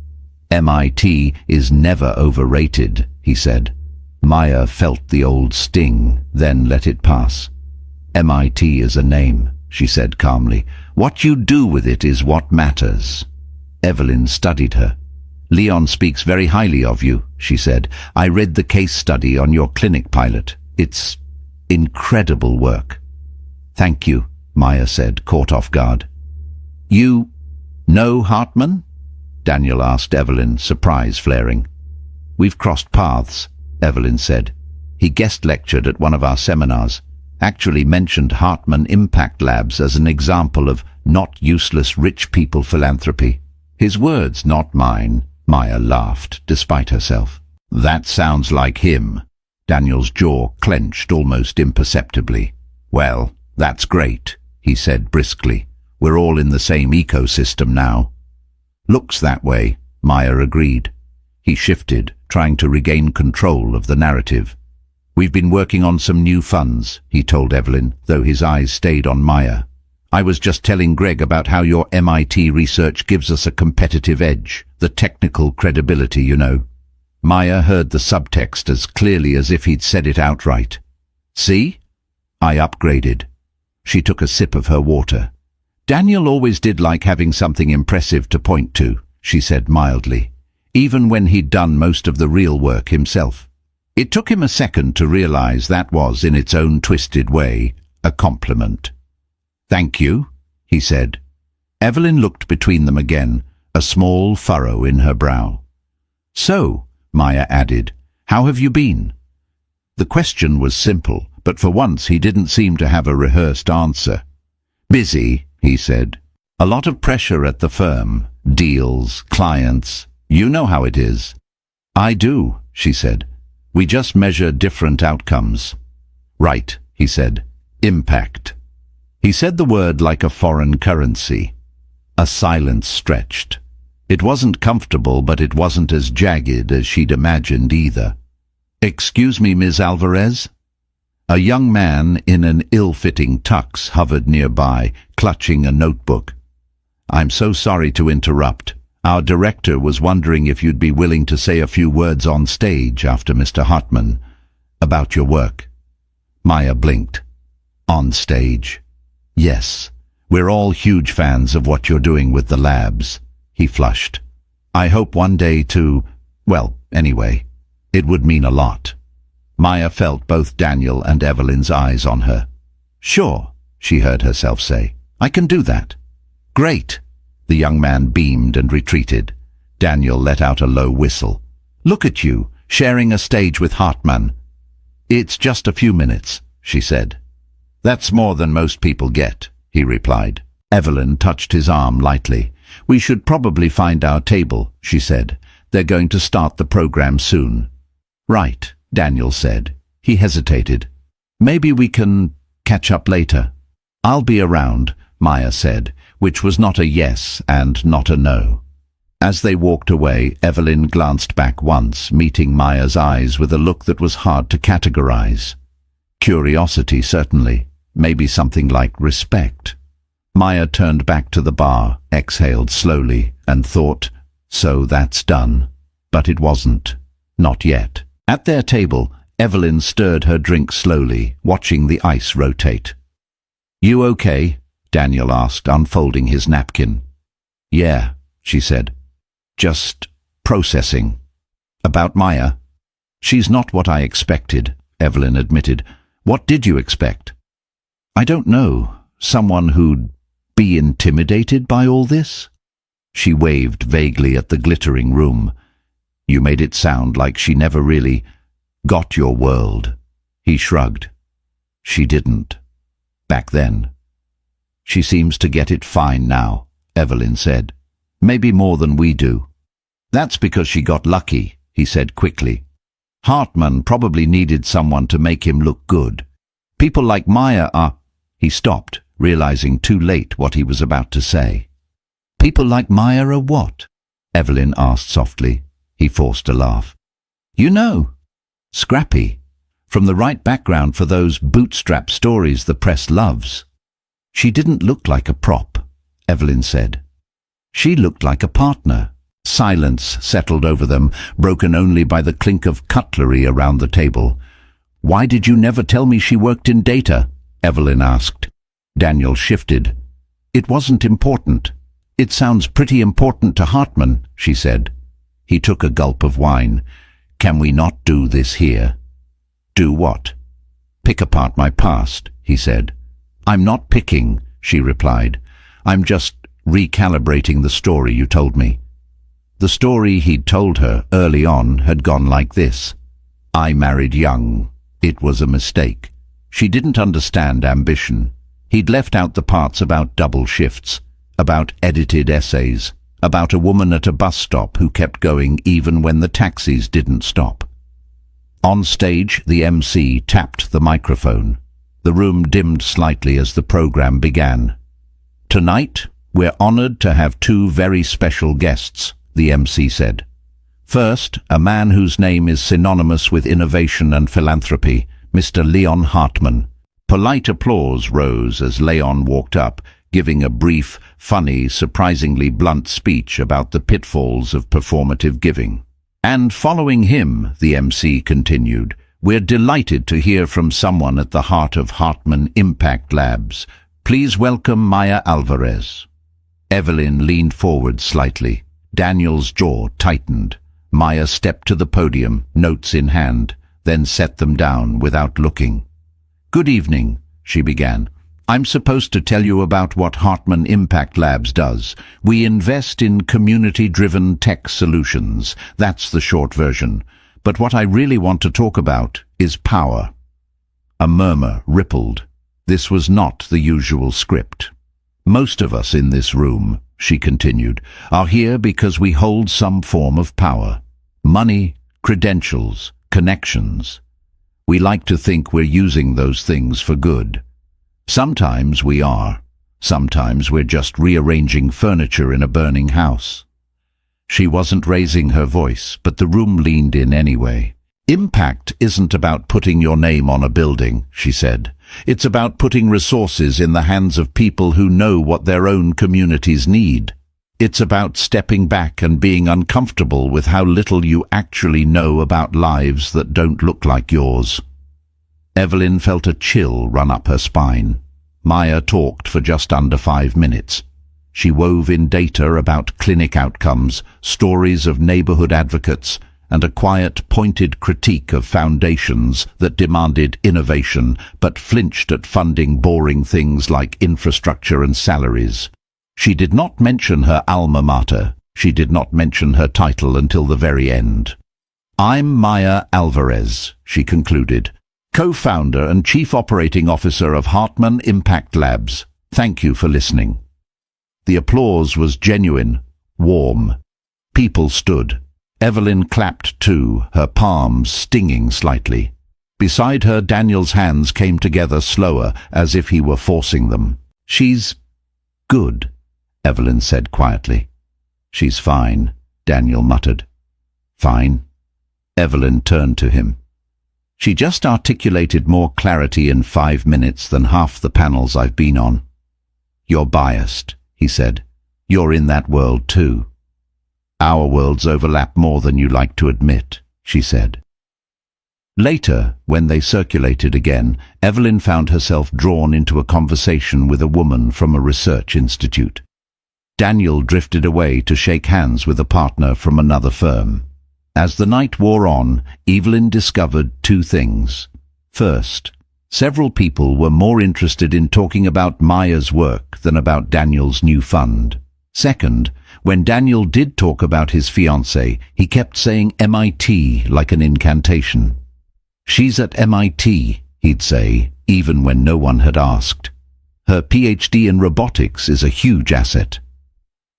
"MIT is never overrated," he said. Maya felt the old sting, then let it pass. "MIT is a name," she said calmly. "What you do with it is what matters." Evelyn studied her. "Leon speaks very highly of you," she said. "I read the case study on your clinic pilot. It's incredible work." "Thank you," Maya said, caught off guard. "You know Hartman?" Daniel asked Evelyn, surprise flaring. "We've crossed paths," Evelyn said. "He guest lectured at one of our seminars. Actually mentioned Hartman Impact Labs as an example of not useless rich people philanthropy. His words, not mine." Maya laughed, despite herself. "That sounds like him." Daniel's jaw clenched almost imperceptibly. "Well, that's great," he said briskly. "We're all in the same ecosystem now." "Looks that way," Maya agreed. He shifted, trying to regain control of the narrative. "We've been working on some new funds," he told Evelyn, though his eyes stayed on Maya. "I was just telling Greg about how your MIT research gives us a competitive edge, the technical credibility, you know." Maya heard the subtext as clearly as if he'd said it outright. "See? I upgraded." She took a sip of her water. "Daniel always did like having something impressive to point to," she said mildly, even when he'd done most of the real work himself. It took him a second to realize that was, in its own twisted way, a compliment. "Thank you," he said. Evelyn looked between them again, a small furrow in her brow. "So," Maya added, "how have you been?" The question was simple, but for once he didn't seem to have a rehearsed answer. "Busy," he said. "A lot of pressure at the firm. Deals, clients. You know how it is." "I do," she said. "We just measure different outcomes." "Right," he said. "Impact." He said the word like a foreign currency. A silence stretched. It wasn't comfortable, but it wasn't as jagged as she'd imagined either. "Excuse me, Ms. Alvarez?" A young man in an ill-fitting tux hovered nearby, clutching a notebook. "I'm so sorry to interrupt. Our director was wondering if you'd be willing to say a few words on stage after Mr. Hartman, about your work." Maya blinked. "On stage? Yes. We're all huge fans of what you're doing with the labs." He flushed. "I hope one day to, well, anyway, it would mean a lot." Maya felt both Daniel and Evelyn's eyes on her. "Sure," she heard herself say. "I can do that." "Great." The young man beamed and retreated. Daniel let out a low whistle. "Look at you, sharing a stage with Hartman." "It's just a few minutes," she said. "That's more than most people get," he replied. Evelyn touched his arm lightly. "We should probably find our table," she said. "They're going to start the program soon." "Right," Daniel said. He hesitated. "Maybe we can catch up later." "I'll be around," Maya said, which was not a yes and not a no. As they walked away, Evelyn glanced back once, meeting Maya's eyes with a look that was hard to categorize. Curiosity, certainly. Maybe something like respect. Maya turned back to the bar, exhaled slowly, and thought, so that's done. But it wasn't. Not yet. At their table, Evelyn stirred her drink slowly, watching the ice rotate. "You okay?" Daniel asked, unfolding his napkin. "Yeah," she said. "Just processing." "About Maya?" "She's not what I expected," Evelyn admitted. "What did you expect?" "I don't know. Someone who'd be intimidated by all this?" She waved vaguely at the glittering room. "You made it sound like she never really got your world." He shrugged. "She didn't. Back then." "She seems to get it fine now," Evelyn said. "Maybe more than we do." "That's because she got lucky," he said quickly. "Hartman probably needed someone to make him look good. People like Maya are—" He stopped, realizing too late what he was about to say. "People like Maya are what?" Evelyn asked softly. He forced a laugh. "You know, scrappy. From the right background for those bootstrap stories the press loves." "She didn't look like a prop," Evelyn said. "She looked like a partner." Silence settled over them, broken only by the clink of cutlery around the table. "Why did you never tell me she worked in data?" Evelyn asked. Daniel shifted. "It wasn't important." "It sounds pretty important to Hartman," she said. He took a gulp of wine. "Can we not do this here?" "Do what?" "Pick apart my past," he said. "I'm not picking," she replied. "I'm just recalibrating the story you told me." The story he'd told her early on had gone like this. "I married young. It was a mistake." She didn't understand ambition. He'd left out the parts about double shifts, about edited essays, about a woman at a bus stop who kept going even when the taxis didn't stop. On stage, the MC tapped the microphone. The room dimmed slightly as the program began. "Tonight, we're honored to have two very special guests," the MC said. "First, a man whose name is synonymous with innovation and philanthropy, Mr. Leon Hartman." Polite applause rose as Leon walked up, giving a brief, funny, surprisingly blunt speech about the pitfalls of performative giving. "And following him," the MC continued, "we're delighted to hear from someone at the heart of Hartman Impact Labs. Please welcome Maya Alvarez." Evelyn leaned forward slightly. Daniel's jaw tightened. Maya stepped to the podium, notes in hand, then set them down without looking. "Good evening," she began. "I'm supposed to tell you about what Hartman Impact Labs does. We invest in community-driven tech solutions. That's the short version. But what I really want to talk about is power." A murmur rippled. This was not the usual script. "Most of us in this room," she continued, "are here because we hold some form of power. Money, credentials, connections. We like to think we're using those things for good. Sometimes we are. Sometimes we're just rearranging furniture in a burning house." She wasn't raising her voice, but the room leaned in anyway. "Impact isn't about putting your name on a building," she said. "It's about putting resources in the hands of people who know what their own communities need. It's about stepping back and being uncomfortable with how little you actually know about lives that don't look like yours." Evelyn felt a chill run up her spine. Maya talked for just under 5 minutes. She wove in data about clinic outcomes, stories of neighborhood advocates, and a quiet, pointed critique of foundations that demanded innovation but flinched at funding boring things like infrastructure and salaries. She did not mention her alma mater. She did not mention her title until the very end. "I'm Maya Alvarez," she concluded, "co-founder and chief operating officer of Hartman Impact Labs. Thank you for listening." The applause was genuine, warm. People stood. Evelyn clapped too, her palms stinging slightly. Beside her, Daniel's hands came together slower, as if he were forcing them. "She's good," Evelyn said quietly. "She's fine," Daniel muttered. "Fine?" Evelyn turned to him. "She just articulated more clarity in 5 minutes than half the panels I've been on." "You're biased," he said. "You're in that world too." "Our worlds overlap more than you like to admit," she said. Later, when they circulated again, Evelyn found herself drawn into a conversation with a woman from a research institute. Daniel drifted away to shake hands with a partner from another firm. As the night wore on, Evelyn discovered 2 things. First, several people were more interested in talking about Maya's work than about Daniel's new fund. Second, when Daniel did talk about his fiancée, he kept saying MIT like an incantation. "She's at MIT," he'd say, even when no one had asked. "Her PhD in robotics is a huge asset."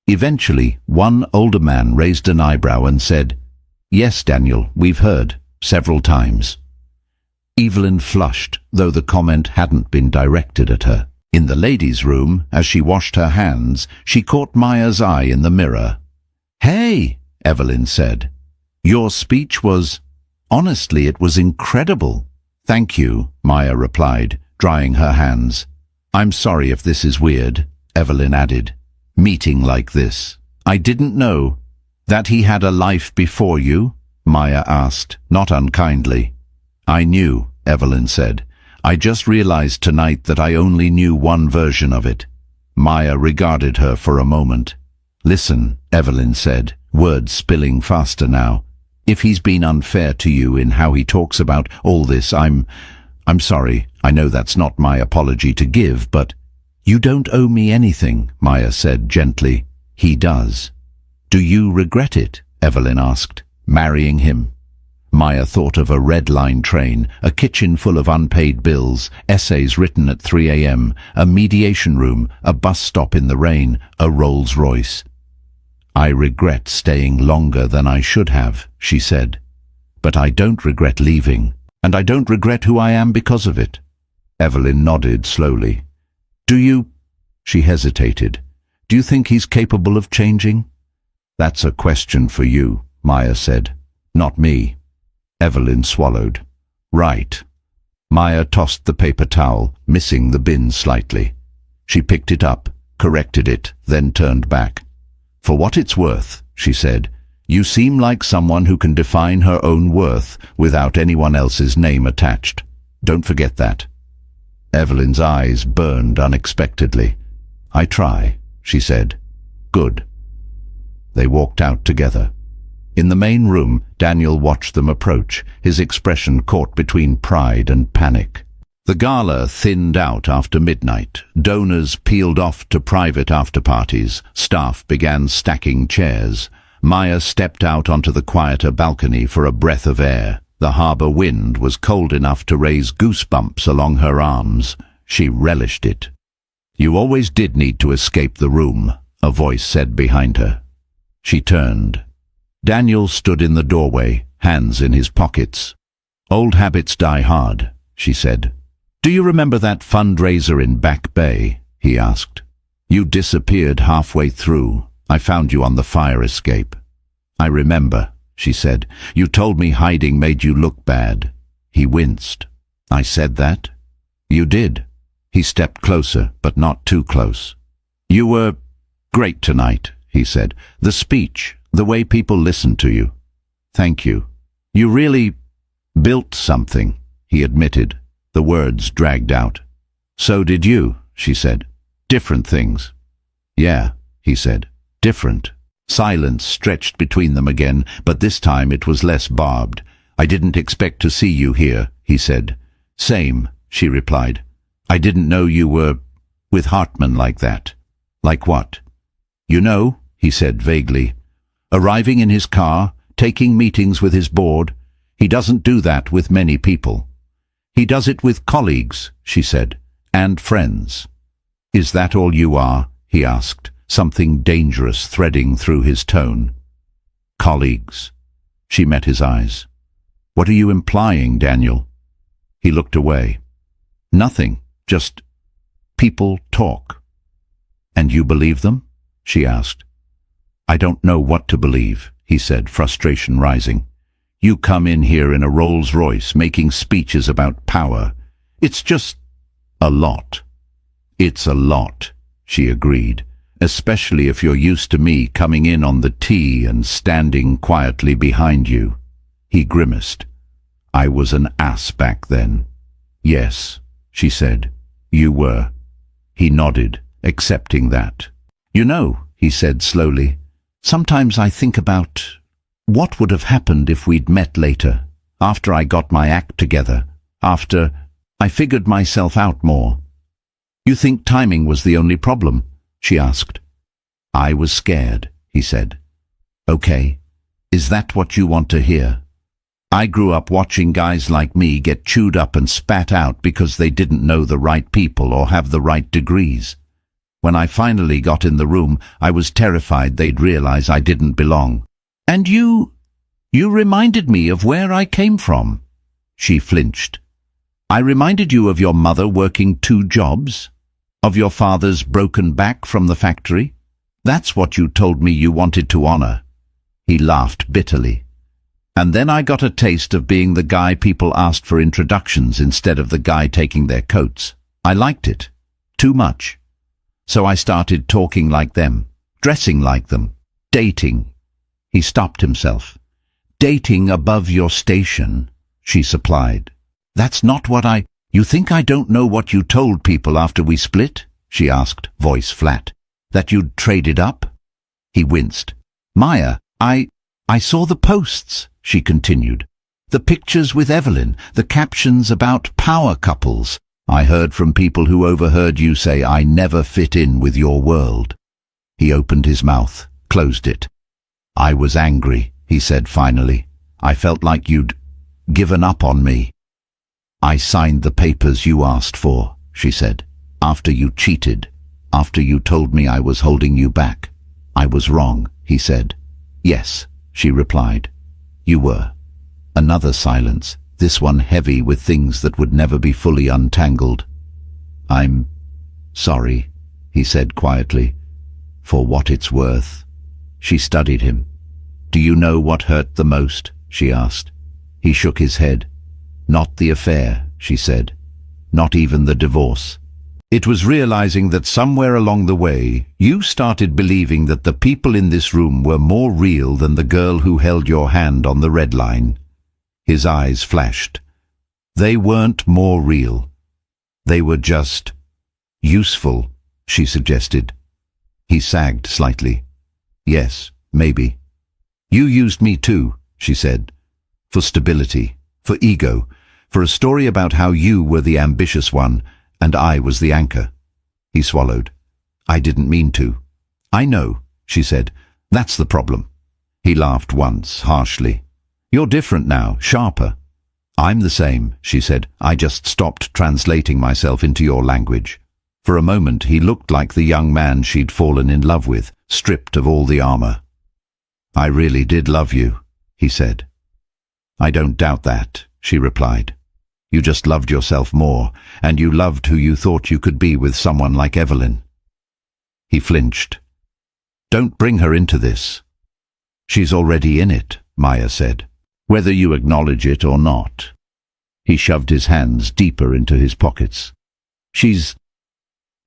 Eventually, one older man raised an eyebrow and said, "Yes, Daniel, we've heard, several times." Evelyn flushed, though the comment hadn't been directed at her. In the ladies' room, as she washed her hands, she caught Maya's eye in the mirror. "Hey," Evelyn said. "Your speech was... honestly, it was incredible." "Thank you," Maya replied, drying her hands. "I'm sorry if this is weird," Evelyn added. "Meeting like this. I didn't know." "That he had a life before you?" Maya asked, not unkindly. "I knew," Evelyn said. "I just realized tonight that I only knew one version of it." Maya regarded her for a moment. "Listen," Evelyn said, words spilling faster now. "If he's been unfair to you in how he talks about all this, I'm sorry. I know that's not my apology to give, but—" "You don't owe me anything," Maya said gently. "He does." "Do you regret it?" Evelyn asked. "Marrying him?" Maya thought of a Red Line train, a kitchen full of unpaid bills, essays written at 3 a.m., a mediation room, a bus stop in the rain, a Rolls-Royce. "I regret staying longer than I should have," she said. "But I don't regret leaving, and I don't regret who I am because of it." Evelyn nodded slowly. "Do you—" She hesitated. "Do you think he's capable of changing?" "That's a question for you," Maya said. "Not me." Evelyn swallowed. "Right." Maya tossed the paper towel, missing the bin slightly. She picked it up, corrected it, then turned back. "For what it's worth," she said, "you seem like someone who can define her own worth without anyone else's name attached. Don't forget that." Evelyn's eyes burned unexpectedly. "I try," she said. "Good." They walked out together. In the main room, Daniel watched them approach, his expression caught between pride and panic. The gala thinned out after midnight. Donors peeled off to private after-parties. Staff began stacking chairs. Maya stepped out onto the quieter balcony for a breath of air. The harbour wind was cold enough to raise goosebumps along her arms. She relished it. "You always did need to escape the room," a voice said behind her. She turned. Daniel stood in the doorway, hands in his pockets. "Old habits die hard," she said. "Do you remember that fundraiser in Back Bay?" he asked. You disappeared halfway through. I found you on the fire escape. I remember, she said. You told me hiding made you look bad. He winced. I said that? You did. He stepped closer, but not too close. You were great tonight, he said. The speech, the way people listened to you. Thank you. You really built something, he admitted. The words dragged out. So did you, she said. Different things. Yeah, he said. Different. Silence stretched between them again, but this time it was less barbed. I didn't expect to see you here, he said. Same, she replied. I didn't know you were with Hartman like that. Like what? You know, he said vaguely. Arriving in his car, taking meetings with his board. He doesn't do that with many people. He does it with colleagues, she said, and friends. Is that all you are? He asked, something dangerous threading through his tone. Colleagues. She met his eyes. What are you implying, Daniel? He looked away. Nothing, just people talk. And you believe them? She asked. I don't know what to believe, he said, frustration rising. You come in here in a Rolls-Royce making speeches about power. It's just a lot. It's a lot, she agreed, especially if you're used to me coming in on the tee and standing quietly behind you. He grimaced. I was an ass back then. Yes, she said. You were. He nodded, accepting that. You know, he said slowly, sometimes I think about what would have happened if we'd met later, after I got my act together, after I figured myself out more. You think timing was the only problem? She asked. I was scared, he said. Okay, is that what you want to hear? I grew up watching guys like me get chewed up and spat out because they didn't know the right people or have the right degrees. When I finally got in the room, I was terrified they'd realize I didn't belong. And you reminded me of where I came from. She flinched. I reminded you of your mother working 2 jobs? Of your father's broken back from the factory? That's what you told me you wanted to honor. He laughed bitterly. And then I got a taste of being the guy people asked for introductions instead of the guy taking their coats. I liked it. Too much. So I started talking like them, dressing like them, dating. He stopped himself. Dating above your station, she supplied. That's not what You think I don't know what you told people after we split? She asked, voice flat. That you'd traded up? He winced. Maya, I saw the posts, she continued. The pictures with Evelyn, the captions about power couples. I heard from people who overheard you say I never fit in with your world. He opened his mouth, closed it. I was angry, he said finally. I felt like you'd given up on me. I signed the papers you asked for, she said. After you cheated, after you told me I was holding you back. I was wrong, he said. Yes, she replied. You were. Another silence, this one heavy with things that would never be fully untangled. I'm sorry, he said quietly. For what it's worth. She studied him. Do you know what hurt the most? She asked. He shook his head. Not the affair, she said. Not even the divorce. It was realizing that somewhere along the way, you started believing that the people in this room were more real than the girl who held your hand on the red line. His eyes flashed. They weren't more real. They were just useful, she suggested. He sagged slightly. Yes, maybe. You used me too, she said. For stability, for ego, for a story about how you were the ambitious one and I was the anchor. He swallowed. I didn't mean to. I know, she said. That's the problem. He laughed once, harshly. You're different now, sharper. I'm the same, she said. I just stopped translating myself into your language. For a moment he looked like the young man she'd fallen in love with, stripped of all the armor. I really did love you, he said. I don't doubt that, she replied. You just loved yourself more, and you loved who you thought you could be with someone like Evelyn. He flinched. Don't bring her into this. She's already in it, Maya said, whether you acknowledge it or not. He shoved his hands deeper into his pockets. She's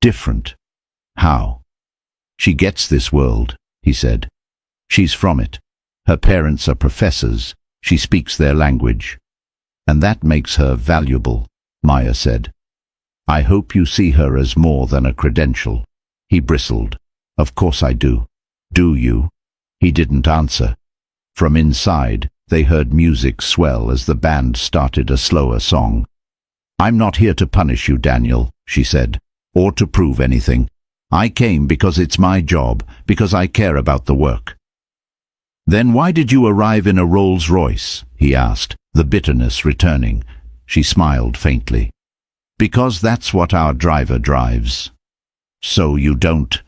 different. How? She gets this world, he said. She's from it. Her parents are professors. She speaks their language. And that makes her valuable, Maya said. I hope you see her as more than a credential. He bristled. Of course I do. Do you? He didn't answer. From inside, they heard music swell as the band started a slower song. I'm not here to punish you, Daniel, she said, or to prove anything. I came because it's my job, because I care about the work. Then why did you arrive in a Rolls-Royce? He asked, the bitterness returning. She smiled faintly. Because that's what our driver drives. So you don't.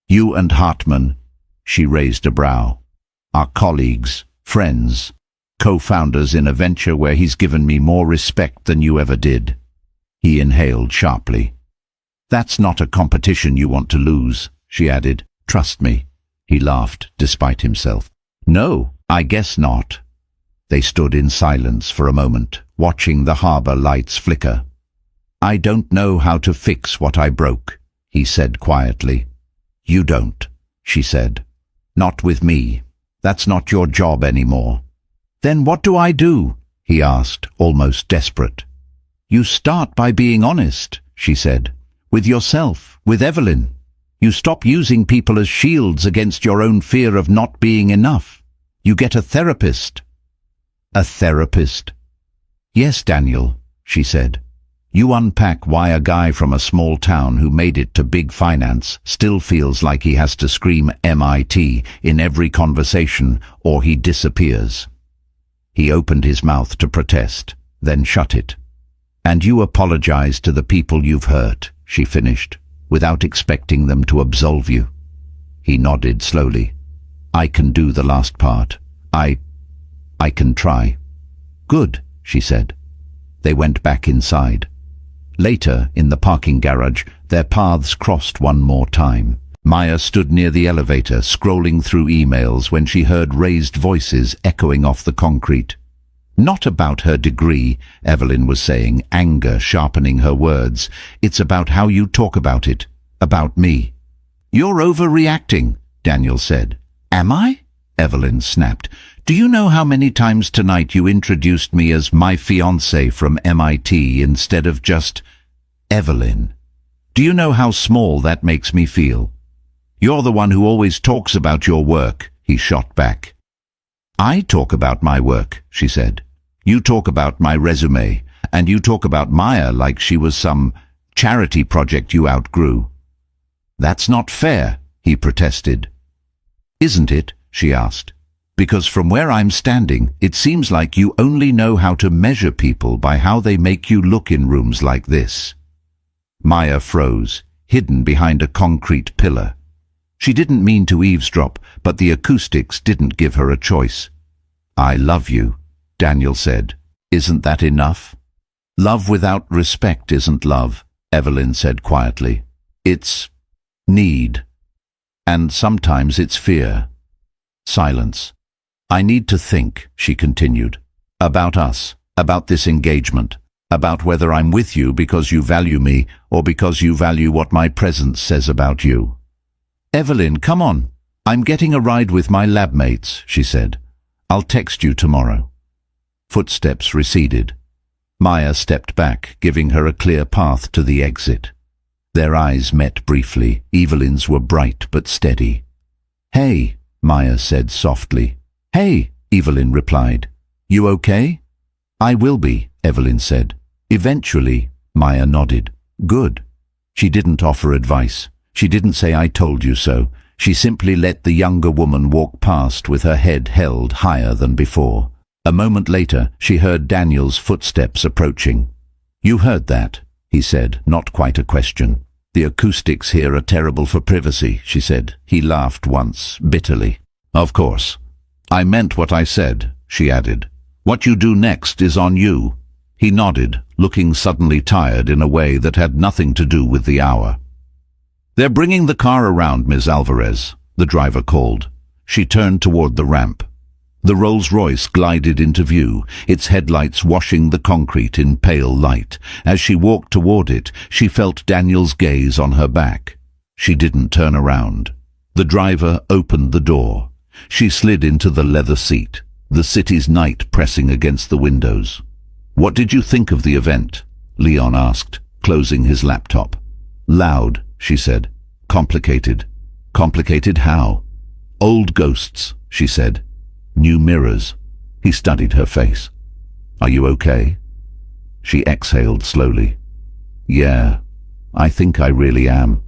You and Hartman, she raised a brow, are colleagues, friends, co-founders in a venture where he's given me more respect than you ever did. He inhaled sharply. That's not a competition you want to lose, she added. Trust me. He laughed despite himself. No, I guess not. They stood in silence for a moment, watching the harbor lights flicker. I don't know how to fix what I broke, he said quietly. You don't, she said. Not with me. That's not your job anymore. Then what do I do? He asked, almost desperate. You start by being honest, she said. With yourself, with Evelyn. You stop using people as shields against your own fear of not being enough. You get a therapist. A therapist? Yes, Daniel, she said. You unpack why a guy from a small town who made it to big finance still feels like he has to scream MIT in every conversation or he disappears. He opened his mouth to protest, then shut it. And you apologize to the people you've hurt, she finished, without expecting them to absolve you. He nodded slowly. I can do the last part. I can try. Good, she said. They went back inside. Later, in the parking garage, their paths crossed one more time. Maya stood near the elevator, scrolling through emails when she heard raised voices echoing off the concrete. Not about her degree, Evelyn was saying, anger sharpening her words. It's about how you talk about it. About me. You're overreacting, Daniel said. Am I? Evelyn snapped. Do you know how many times tonight you introduced me as my fiancée from MIT instead of just Evelyn? Do you know how small that makes me feel? You're the one who always talks about your work, he shot back. I talk about my work, she said. You talk about my resume, and you talk about Maya like she was some charity project you outgrew. That's not fair, he protested. Isn't it? She asked. Because from where I'm standing, it seems like you only know how to measure people by how they make you look in rooms like this. Maya froze, hidden behind a concrete pillar. She didn't mean to eavesdrop, but the acoustics didn't give her a choice. I love you, Daniel said. Isn't that enough? Love without respect isn't love, Evelyn said quietly. It's need. And sometimes it's fear. Silence. I need to think, she continued, about us, about this engagement, about whether I'm with you because you value me or because you value what my presence says about you. Evelyn, come on. I'm getting a ride with my lab mates, she said. I'll text you tomorrow. Footsteps receded. Maya stepped back, giving her a clear path to the exit. Their eyes met briefly. Evelyn's were bright but steady. Hey, Maya said softly. Hey, Evelyn replied. You okay? I will be, Evelyn said. Eventually, Maya nodded. Good. She didn't offer advice. She didn't say I told you so. She simply let the younger woman walk past with her head held higher than before. A moment later, she heard Daniel's footsteps approaching. You heard that, he said, not quite a question. The acoustics here are terrible for privacy, she said. He laughed once, bitterly. Of course. I meant what I said, she added. What you do next is on you. He nodded, looking suddenly tired in a way that had nothing to do with the hour. "They're bringing the car around, Ms. Alvarez," the driver called. She turned toward the ramp. The Rolls-Royce glided into view, its headlights washing the concrete in pale light. As she walked toward it, she felt Daniel's gaze on her back. She didn't turn around. The driver opened the door. She slid into the leather seat, the city's night pressing against the windows. "What did you think of the event?" Leon asked, closing his laptop. "Loud," she said. "Complicated." "Complicated how?" "Old ghosts," she said. "New mirrors." He studied her face. "Are you okay?" She exhaled slowly. "Yeah, I think I really am."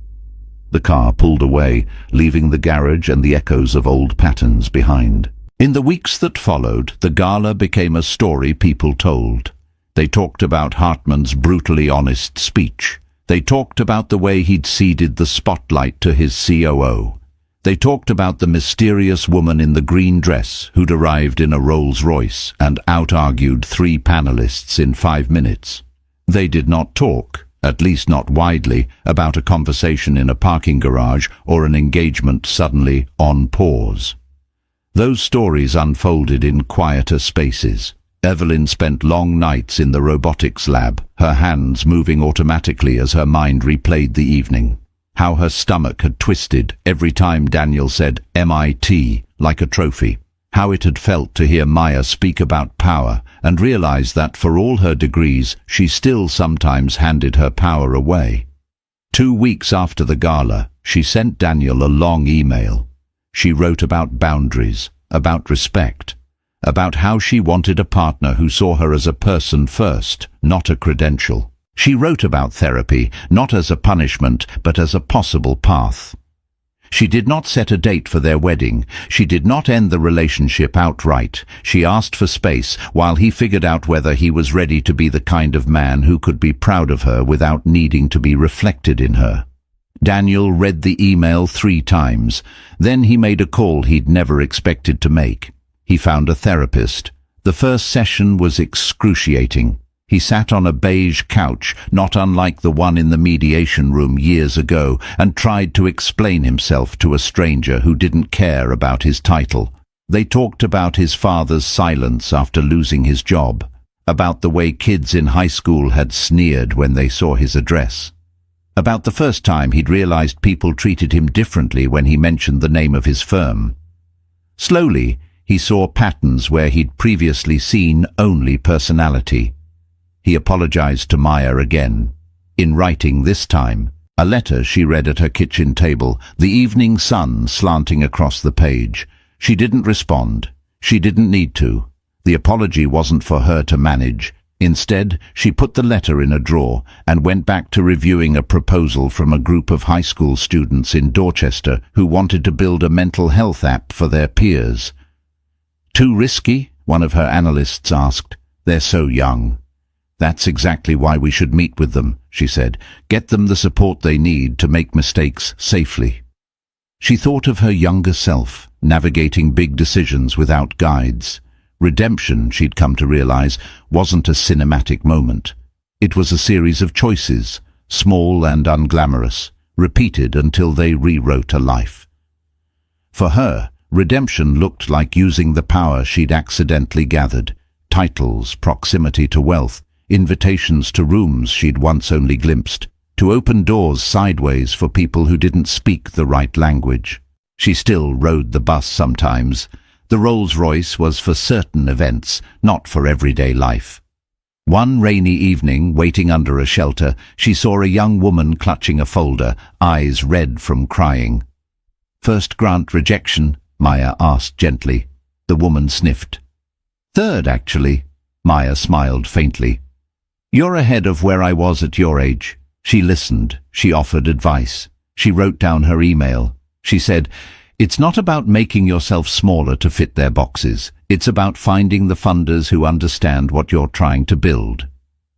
The car pulled away, leaving the garage and the echoes of old patterns behind. In the weeks that followed, the gala became a story people told. They talked about Hartman's brutally honest speech. They talked about the way he'd ceded the spotlight to his COO. They talked about the mysterious woman in the green dress who'd arrived in a Rolls-Royce and out-argued 3 panelists in 5 minutes. They did not talk, at least not widely, about a conversation in a parking garage or an engagement suddenly on pause. Those stories unfolded in quieter spaces. Evelyn spent long nights in the robotics lab, her hands moving automatically as her mind replayed the evening. How her stomach had twisted every time Daniel said MIT like a trophy. How it had felt to hear Maya speak about power and realize that for all her degrees, she still sometimes handed her power away. 2 weeks after the gala, she sent Daniel a long email. She wrote about boundaries, about respect, about how she wanted a partner who saw her as a person first, not a credential. She wrote about therapy, not as a punishment, but as a possible path. She did not set a date for their wedding. She did not end the relationship outright. She asked for space while he figured out whether he was ready to be the kind of man who could be proud of her without needing to be reflected in her. Daniel read the email 3 times. Then he made a call he'd never expected to make. He found a therapist. The first session was excruciating. He sat on a beige couch, not unlike the one in the mediation room years ago, and tried to explain himself to a stranger who didn't care about his title. They talked about his father's silence after losing his job, about the way kids in high school had sneered when they saw his address, about the first time he'd realized people treated him differently when he mentioned the name of his firm. Slowly, he saw patterns where he'd previously seen only personality. He apologized to Maya again, in writing this time, a letter she read at her kitchen table, the evening sun slanting across the page. She didn't respond. She didn't need to. The apology wasn't for her to manage. Instead, she put the letter in a drawer and went back to reviewing a proposal from a group of high school students in Dorchester who wanted to build a mental health app for their peers. "Too risky?" one of her analysts asked. "They're so young." "That's exactly why we should meet with them," she said. "Get them the support they need to make mistakes safely." She thought of her younger self, navigating big decisions without guides. Redemption, she'd come to realize, wasn't a cinematic moment. It was a series of choices, small and unglamorous, repeated until they rewrote a life. For her, redemption looked like using the power she'd accidentally gathered, titles, proximity to wealth, invitations to rooms she'd once only glimpsed, to open doors sideways for people who didn't speak the right language. She still rode the bus sometimes. The Rolls-Royce was for certain events, not for everyday life. One rainy evening, waiting under a shelter, she saw a young woman clutching a folder, eyes red from crying. "First grant rejection?" Maya asked gently. The woman sniffed. "Third, actually." Maya smiled faintly. "You're ahead of where I was at your age." She listened. She offered advice. She wrote down her email. She said, "It's not about making yourself smaller to fit their boxes. It's about finding the funders who understand what you're trying to build."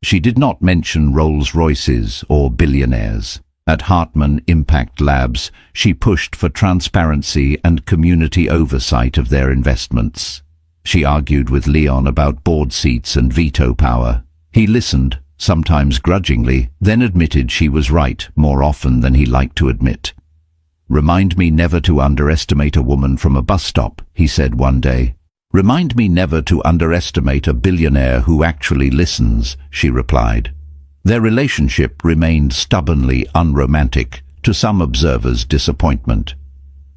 She did not mention Rolls-Royces or billionaires. At Hartman Impact Labs, she pushed for transparency and community oversight of their investments. She argued with Leon about board seats and veto power. He listened, sometimes grudgingly, then admitted she was right more often than he liked to admit. "Remind me never to underestimate a woman from a bus stop," he said one day. "Remind me never to underestimate a billionaire who actually listens," she replied. Their relationship remained stubbornly unromantic, to some observers' disappointment.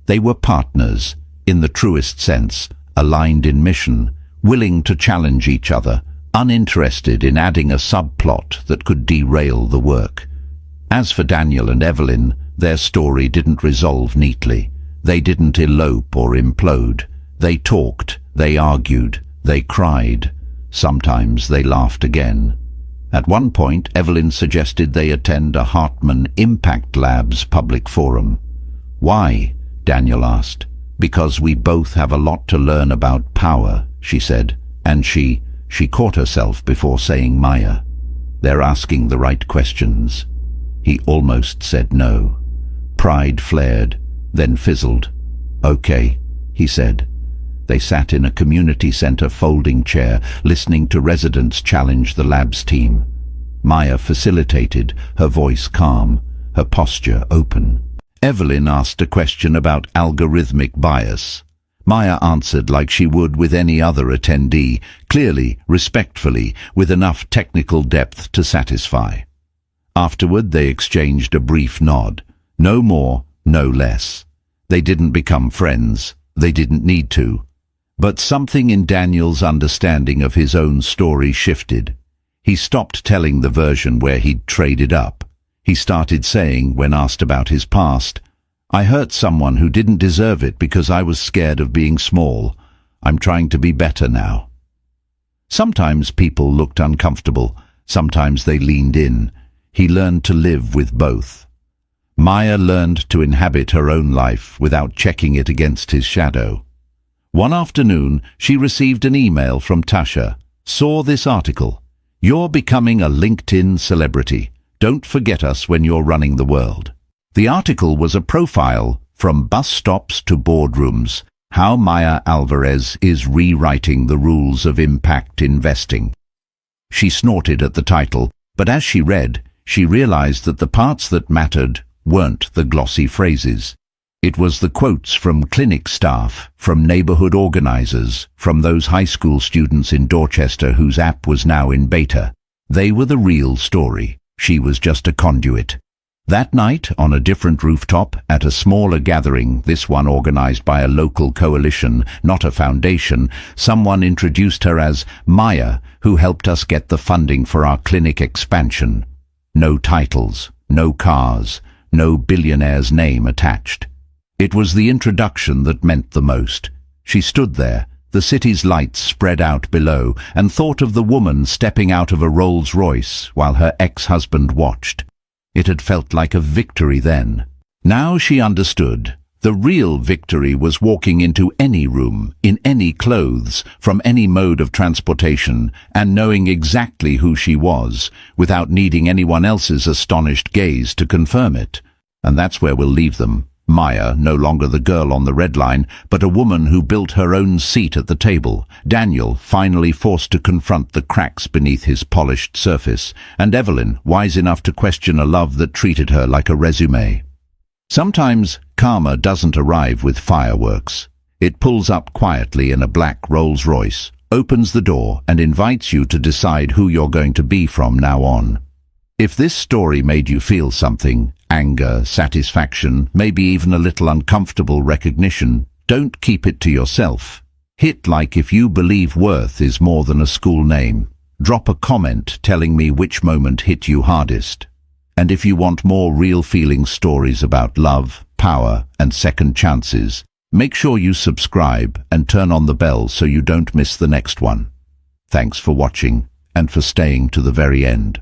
They were partners, in the truest sense, aligned in mission, willing to challenge each other, uninterested in adding a subplot that could derail the work. As for Daniel and Evelyn, their story didn't resolve neatly. They didn't elope or implode. They talked, they argued, they cried. Sometimes they laughed again. At one point, Evelyn suggested they attend a Hartman Impact Labs public forum. "Why?" Daniel asked. "Because we both have a lot to learn about power," she said, and she caught herself before saying Maya. "They're asking the right questions." He almost said no. Pride flared, then fizzled. "Okay," he said. They sat in a community center folding chair, listening to residents challenge the labs team. Maya facilitated, her voice calm, her posture open. Evelyn asked a question about algorithmic bias. Maya answered like she would with any other attendee, clearly, respectfully, with enough technical depth to satisfy. Afterward, they exchanged a brief nod. No more, no less. They didn't become friends. They didn't need to. But something in Daniel's understanding of his own story shifted. He stopped telling the version where he'd traded up. He started saying, when asked about his past, "I hurt someone who didn't deserve it because I was scared of being small. I'm trying to be better now." Sometimes people looked uncomfortable. Sometimes they leaned in. He learned to live with both. Maya learned to inhabit her own life without checking it against his shadow. One afternoon, she received an email from Tasha. "Saw this article. You're becoming a LinkedIn celebrity. Don't forget us when you're running the world." The article was a profile, From Bus Stops to Boardrooms, How Maya Alvarez is Rewriting the Rules of Impact Investing. She snorted at the title, but as she read, she realized that the parts that mattered weren't the glossy phrases. It was the quotes from clinic staff, from neighborhood organizers, from those high school students in Dorchester whose app was now in beta. They were the real story. She was just a conduit. That night, on a different rooftop, at a smaller gathering, this one organized by a local coalition, not a foundation, someone introduced her as Maya, who helped us get the funding for our clinic expansion. No titles, no cars, no billionaire's name attached. It was the introduction that meant the most. She stood there, the city's lights spread out below, and thought of the woman stepping out of a Rolls-Royce while her ex-husband watched. It had felt like a victory then. Now she understood. The real victory was walking into any room, in any clothes, from any mode of transportation, and knowing exactly who she was, without needing anyone else's astonished gaze to confirm it. And that's where we'll leave them. Maya, no longer the girl on the red line, but a woman who built her own seat at the table. Daniel, finally forced to confront the cracks beneath his polished surface. And Evelyn, wise enough to question a love that treated her like a resume. Sometimes karma doesn't arrive with fireworks. It pulls up quietly in a black Rolls-Royce, opens the door, and invites you to decide who you're going to be from now on. If this story made you feel something, anger, satisfaction, maybe even a little uncomfortable recognition, don't keep it to yourself. Hit like if you believe worth is more than a school name. Drop a comment telling me which moment hit you hardest. And if you want more real feeling stories about love, power, and second chances, make sure you subscribe and turn on the bell so you don't miss the next one. Thanks for watching and for staying to the very end.